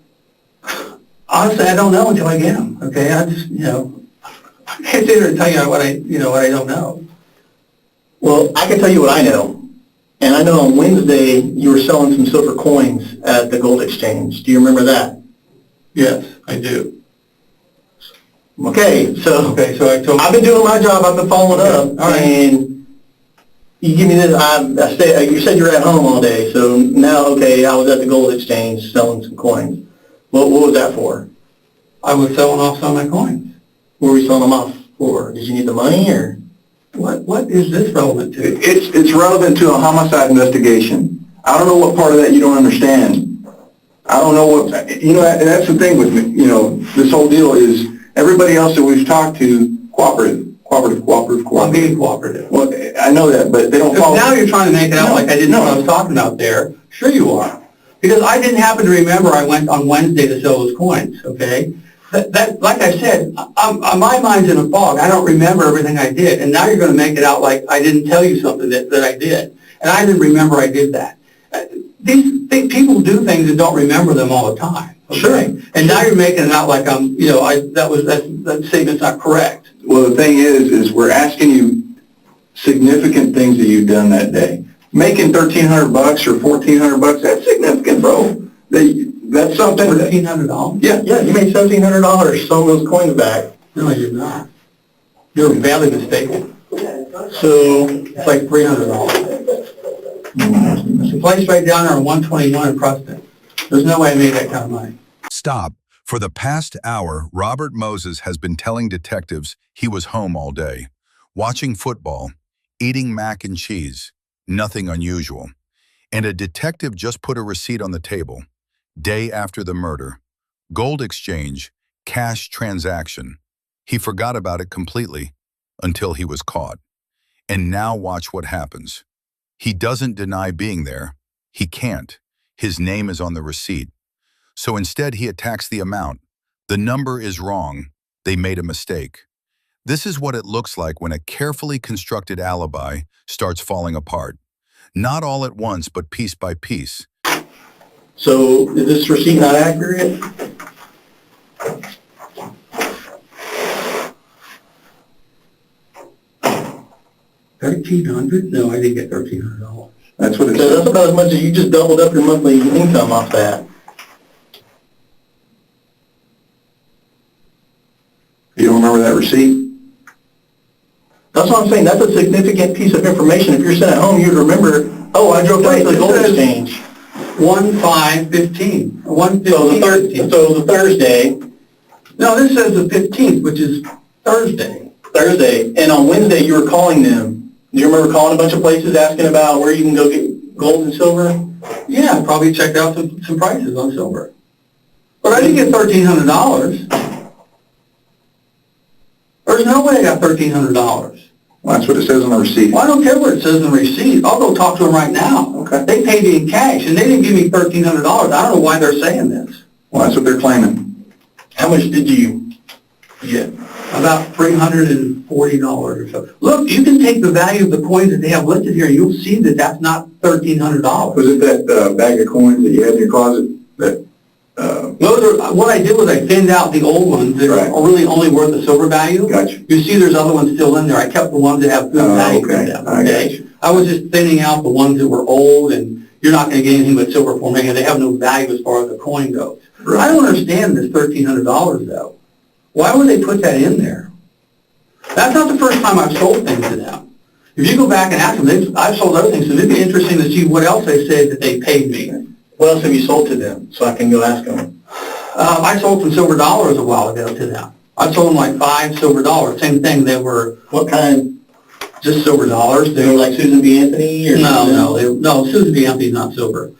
Honestly, I don't know until I get them, okay? I just, I can't sit here and tell you what I don't know. Well, I can tell you what I know. And I know on Wednesday, you were selling some silver coins at the gold exchange. Do you remember that? Yes, I do. Okay, so Okay, so I told. I've been doing my job, I've been following up, all right. and you give me this, you said you're at home all day, so now, okay, I was at the gold exchange selling some coins. What was that for? I was selling off some of my coins. What were you selling them off for? Did you need the money, or? What is this relevant to? It's relevant to a homicide investigation. I don't know what part of that you don't understand. I don't know what, that's the thing with me, this whole deal is everybody else that we've talked to, cooperative. I'm being cooperative. Well, I know that, but they don't Because follow. now you're trying to make it out like I didn't know what I was talking about there. Sure you are. Because I didn't happen to remember I went on Wednesday to sell those coins, okay? That like I said, my mind's in a fog. I don't remember everything I did. And now you're going to make it out like I didn't tell you something that I did. And I didn't remember I did that. People do things and don't remember them all the time. Okay? Sure. And now you're making it out like that statement's not correct. Well, the thing is we're asking you significant things that you've done that day. Making $1,300 or $1,400, that's significant, bro. That's something. $1,400? Yeah, you made $1,700 selling those coins back. No, I did not. You're badly mistaken. So, It's like $300. It's a place right down there on 121 in Preston. There's no way I made that kind of money. Stop. For the past hour, Robert Moses has been telling detectives he was home all day, watching football, eating mac and cheese, nothing unusual. And a detective just put a receipt on the table. Day after the murder. Gold exchange, cash transaction. He forgot about it completely until he was caught. And now watch what happens. He doesn't deny being there. He can't. His name is on the receipt. So instead he attacks the amount. The number is wrong. They made a mistake. This is what it looks like when a carefully constructed alibi starts falling apart. Not all at once, but piece by piece. So is this receipt not accurate? $1,300? No, I didn't get $1,300. That's what it So says. that's about as much as you just doubled up your monthly income off that. You don't remember that receipt? That's what I'm saying, that's a significant piece of information. If you're sitting at home, you'd remember, oh, I drove down to the gold exchange. 1/5/15. So the Thursday, No, this says the 15th, which is Thursday. and on Wednesday, you were calling them. Do you remember calling a bunch of places asking about where you can go get gold and silver? Yeah, I probably checked out some prices on silver. But I didn't get $1,300. There's no way I got $1,300. Well, that's what it says on the receipt. Well, I don't care what it says in the receipt. I'll go talk to them right now. Okay. They paid me in cash, and they didn't give me $1,300. I don't know why they're saying this. Well, that's what they're claiming. How much did you get? About $340 or so. Look, you can take the value of the coins that they have listed here, and you'll see that that's not $1,300. Was it that bag of coins that you had in your closet? That What I did was I thinned out the old ones that Right. are really only worth the silver value. Gotcha. You see there's other ones still in there. I kept the ones that have good value okay. in them, I okay? got you. I was just thinning out the ones that were old, and you're not gonna get anything but silver for me, and they have no value as far as the coin goes. Right. I don't understand this $1,300 though. Why would they put that in there? That's not the first time I've sold things to them. If you go back and ask them, I've sold other things, so it'd be interesting to see what else they said that they paid me. What else have you sold to them, so I can go ask them? I sold some silver dollars a while ago to them. I sold them like 5 silver dollars. Same thing, they were What kind? just silver dollars. They were like Susan B. Anthony or something? No, Susan B. Anthony's not silver.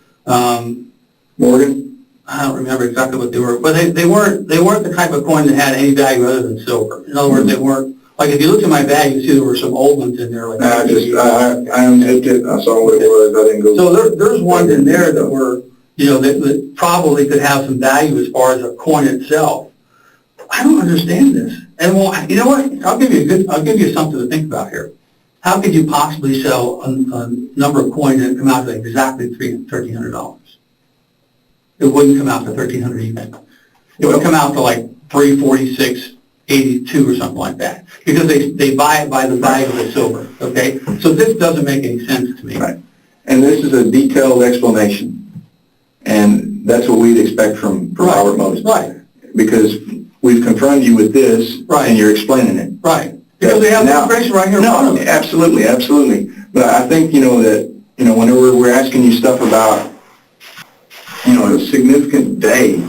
Morgan? I don't remember exactly what they were, but they weren't the type of coin that had any value other than silver. In other words, they weren't, like if you look at my bag, you see there were some old ones in there. Like I unzipped it, I saw what it was, I didn't go. So there's ones in there that were, that probably could have some value as far as a coin itself. I don't understand this. And well, you know what? I'll give you something to think about here. How could you possibly sell a number of coins that come out to exactly $1,300? It wouldn't come out to $1,300 even. It would come out to like $346.82 or something like that, because they buy it by the value of the silver. Okay, so this doesn't make any sense to me. Right. And this is a detailed explanation. And that's what we'd expect from Robert Moses. Right. Because we've confronted you with this, Right. and you're explaining it. Right. Because we have the information right here in front of us. Absolutely, absolutely. But I think, that, whenever we're asking you stuff about, a significant day,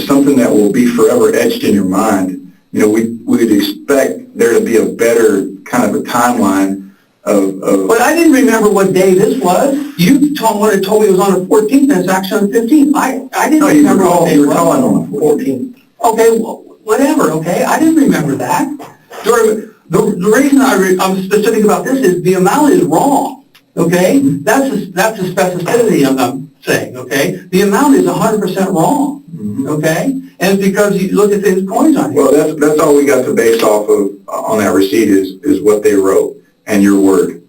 something that will be forever etched in your mind, we'd expect there to be a better kind of a timeline of But I didn't remember what day this was. You told me it was on the 14th, and it's actually on the 15th. I didn't remember what day it you were was. calling on the 14th. Okay, whatever, okay? I didn't remember that. The reason I'm specific about this is the amount is wrong, okay? That's the specificity I'm saying, okay? The amount is 100% wrong, okay? And it's because you look at these coins on here. Well, that's all we got to base off of on that receipt is what they wrote and your word.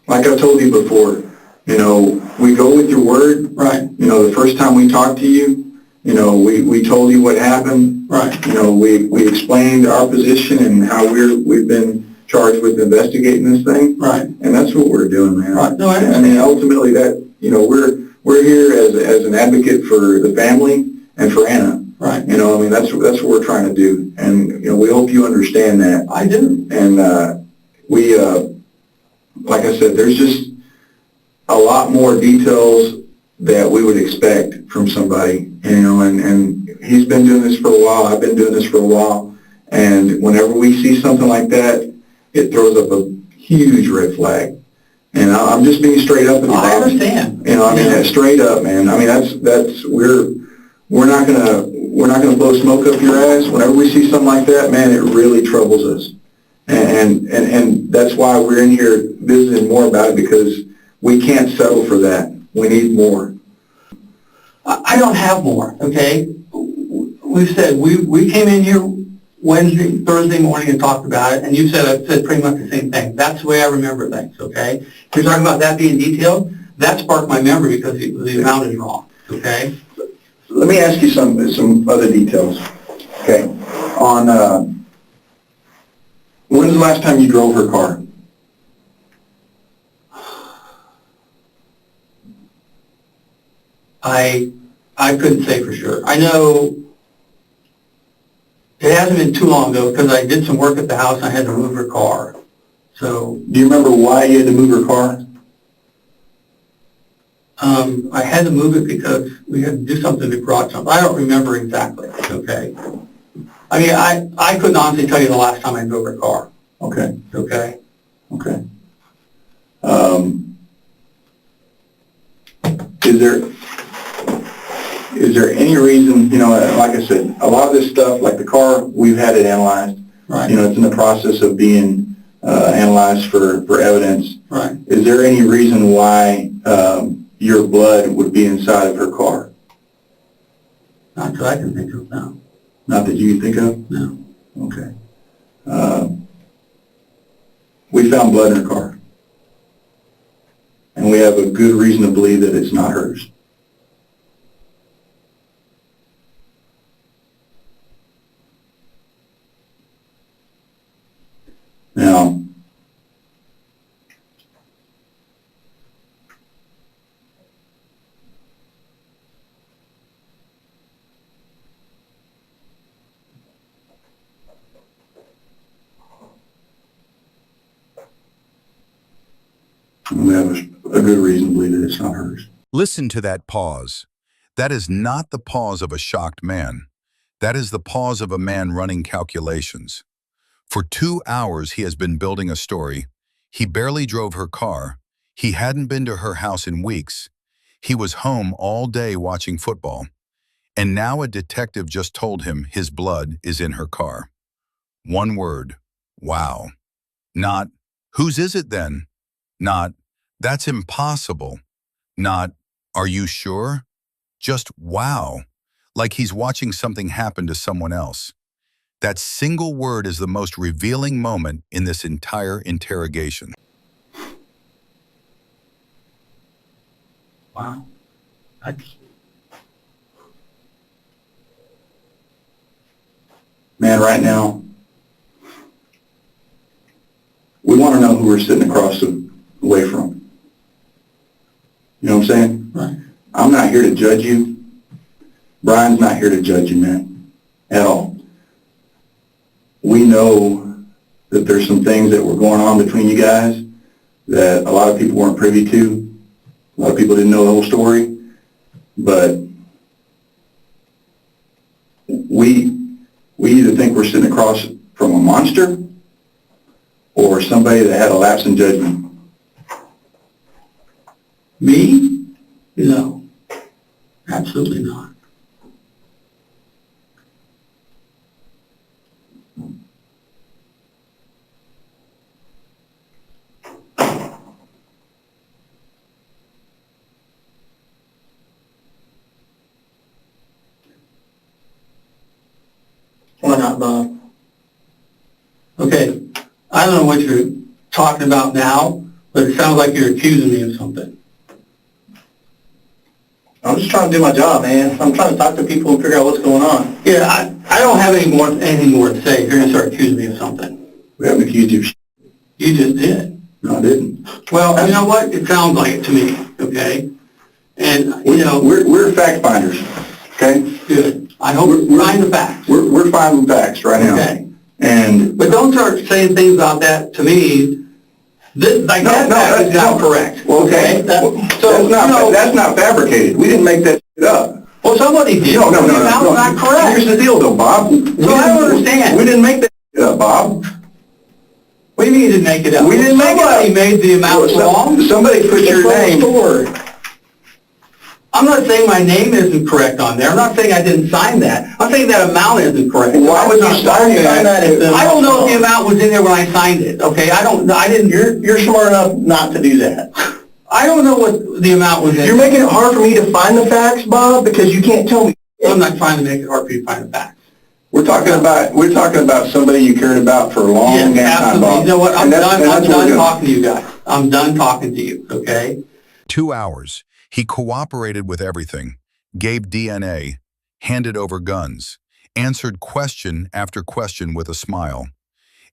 Like I told you before, we go with your word. Right. The first time we talked to you, we told you what happened. Right. We explained our position and how we've been charged with investigating this thing. Right. And that's what we're doing, man. Right. No, I understand. I mean, ultimately that, we're here as an advocate for the family and for Anna. Right. That's what we're trying to do. And, we hope you understand that. I do. And, like I said, there's just a lot more details that we would expect from somebody, you know, and he's been doing this for a while, I've been doing this for a while, and whenever we see something like that, it throws up a huge red flag. And I'm just being straight up with you, I Bob. understand. You know, I mean, that's straight up, man. I mean, we're not gonna blow smoke up your ass. Whenever we see something like that, man, it really troubles us. And that's why we're in here visiting more about it, because we can't settle for that. We need more. I don't have more, okay? We said, we came in here Thursday morning and talked about it, and you said, I said pretty much the same thing. That's the way I remember things, okay? If you're talking about that being detailed, that sparked my memory because the amount is wrong, okay? Let me ask you some other details, okay? On, when's the last time you drove her car? I couldn't say for sure. I know it hasn't been too long ago because I did some work at the house and I had to move her car. So, Do you remember why you had to move her car? I had to move it because we had to do something to brought something. I don't remember exactly, okay? I mean, I couldn't honestly tell you the last time I drove her car, Okay, okay? okay. Is there any reason, you know, like I said, a lot of this stuff, like the car, we've had it analyzed. Right. You know, it's in the process of being analyzed for evidence. Right. Is there any reason why your blood would be inside of her car? Not that I can think of, no. Not that you can think of? No. Okay. We found blood in her car. And we have a good reason to believe that it's not hers. Now, we have a good reason to believe that it's not hers. Listen to that pause. That is not the pause of a shocked man. That is the pause of a man running calculations. For 2 hours, he has been building a story. He barely drove her car. He hadn't been to her house in weeks. He was home all day watching football. And now a detective just told him his blood is in her car. One word, wow. Not, whose is it then? Not, that's impossible. Not, are you sure? Just wow. Like he's watching something happen to someone else. That single word is the most revealing moment in this entire interrogation. Wow. Man, right now, we want to know who we're sitting away from. You know what I'm saying? Right. I'm not here to judge you. Brian's not here to judge you, man, at all. We know that there's some things that were going on between you guys that a lot of people weren't privy to. A lot of people didn't know the whole story. But we either think we're sitting across from a monster or somebody that had a lapse in judgment. Me? No. Absolutely not. Why not, Bob? Okay, I don't know what you're talking about now, but it sounds like you're accusing me of something. I'm just trying to do my job, man. I'm trying to talk to people and figure out what's going on. Yeah, I don't have anything more to say. You're going to start accusing me of something. We haven't accused you of shit. You just did. No, I didn't. Well, you know what? It sounds like it to me, okay? And, you know, We're fact finders, okay? good. I hope we're finding the facts. We're finding facts right now. Okay. And But don't start saying things about that to me This, like, No, that no, fact that's is not no. correct. Well, okay, that's not fabricated. We didn't make that shit up. Well, somebody did. No, no, no, The no. amount's no. not correct. Here's the deal though, Bob. So I don't understand. We didn't make that shit up, Bob. What do you mean you didn't make it up? We didn't make it up. Somebody made the amount wrong. Somebody put your name. I'm not saying my name isn't correct on there. I'm not saying I didn't sign that. I'm saying that amount isn't correct. Why would you sign that? I don't know if the amount was in there when I signed it, okay? I didn't. You're smart enough not to do that. I don't know what the amount was in. You're making it hard for me to find the facts, Bob, because you can't tell me. I'm not trying to make it hard for you to find the facts. We're talking about somebody you cared about for a long Yes, damn time, absolutely. Bob. You know what? I'm done what we're doing. talking to you guys. I'm done talking to you, okay? 2 hours. He cooperated with everything, gave DNA, handed over guns, answered question after question with a smile.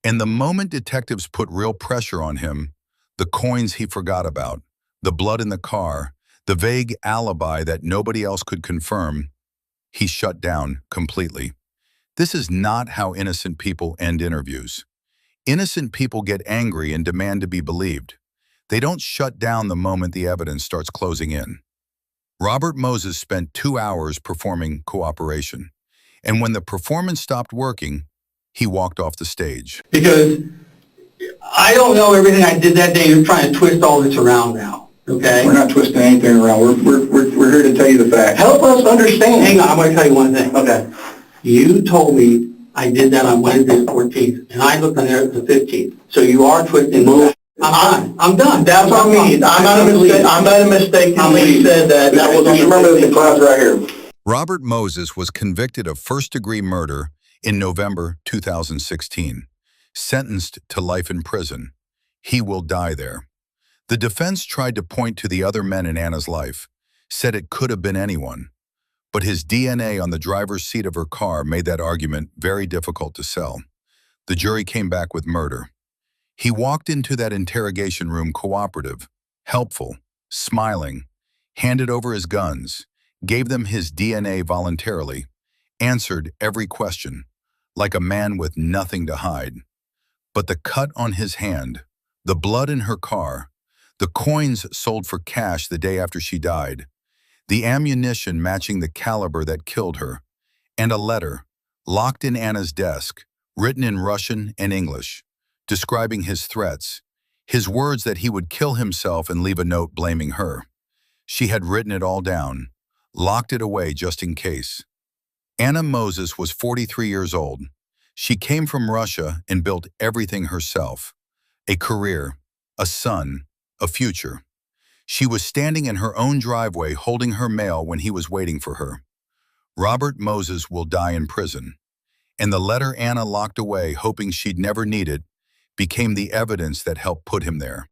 And the moment detectives put real pressure on him, the coins he forgot about, the blood in the car, the vague alibi that nobody else could confirm, he shut down completely. This is not how innocent people end interviews. Innocent people get angry and demand to be believed. They don't shut down the moment the evidence starts closing in. Robert Moses spent 2 hours performing cooperation, and when the performance stopped working, he walked off the stage. Because I don't know everything I did that day. You're trying to twist all this around now, okay? We're not twisting anything around. We're here to tell you the facts. Help us understand. Hang on, I'm going to tell you one thing. Okay. You told me I did that on Wednesday the 14th, and I looked on there the 15th. So you are twisting the facts. I'm done. That's on me. I'm not a mistake. You said that. That was on Just remember the clouds right here. Robert Moses was convicted of first-degree murder in November 2016, sentenced to life in prison. He will die there. The defense tried to point to the other men in Anna's life, said it could have been anyone, but his DNA on the driver's seat of her car made that argument very difficult to sell. The jury came back with murder. He walked into that interrogation room cooperative, helpful, smiling, handed over his guns, gave them his DNA voluntarily, answered every question, like a man with nothing to hide. But the cut on his hand, the blood in her car, the coins sold for cash the day after she died, the ammunition matching the caliber that killed her, and a letter, locked in Anna's desk, written in Russian and English, describing his threats, his words that he would kill himself and leave a note blaming her. She had written it all down, locked it away just in case. Anna Moses was 43 years old. She came from Russia and built everything herself. A career, a son, a future. She was standing in her own driveway holding her mail when he was waiting for her. Robert Moses will die in prison. And the letter Anna locked away, hoping she'd never need it, became the evidence that helped put him there.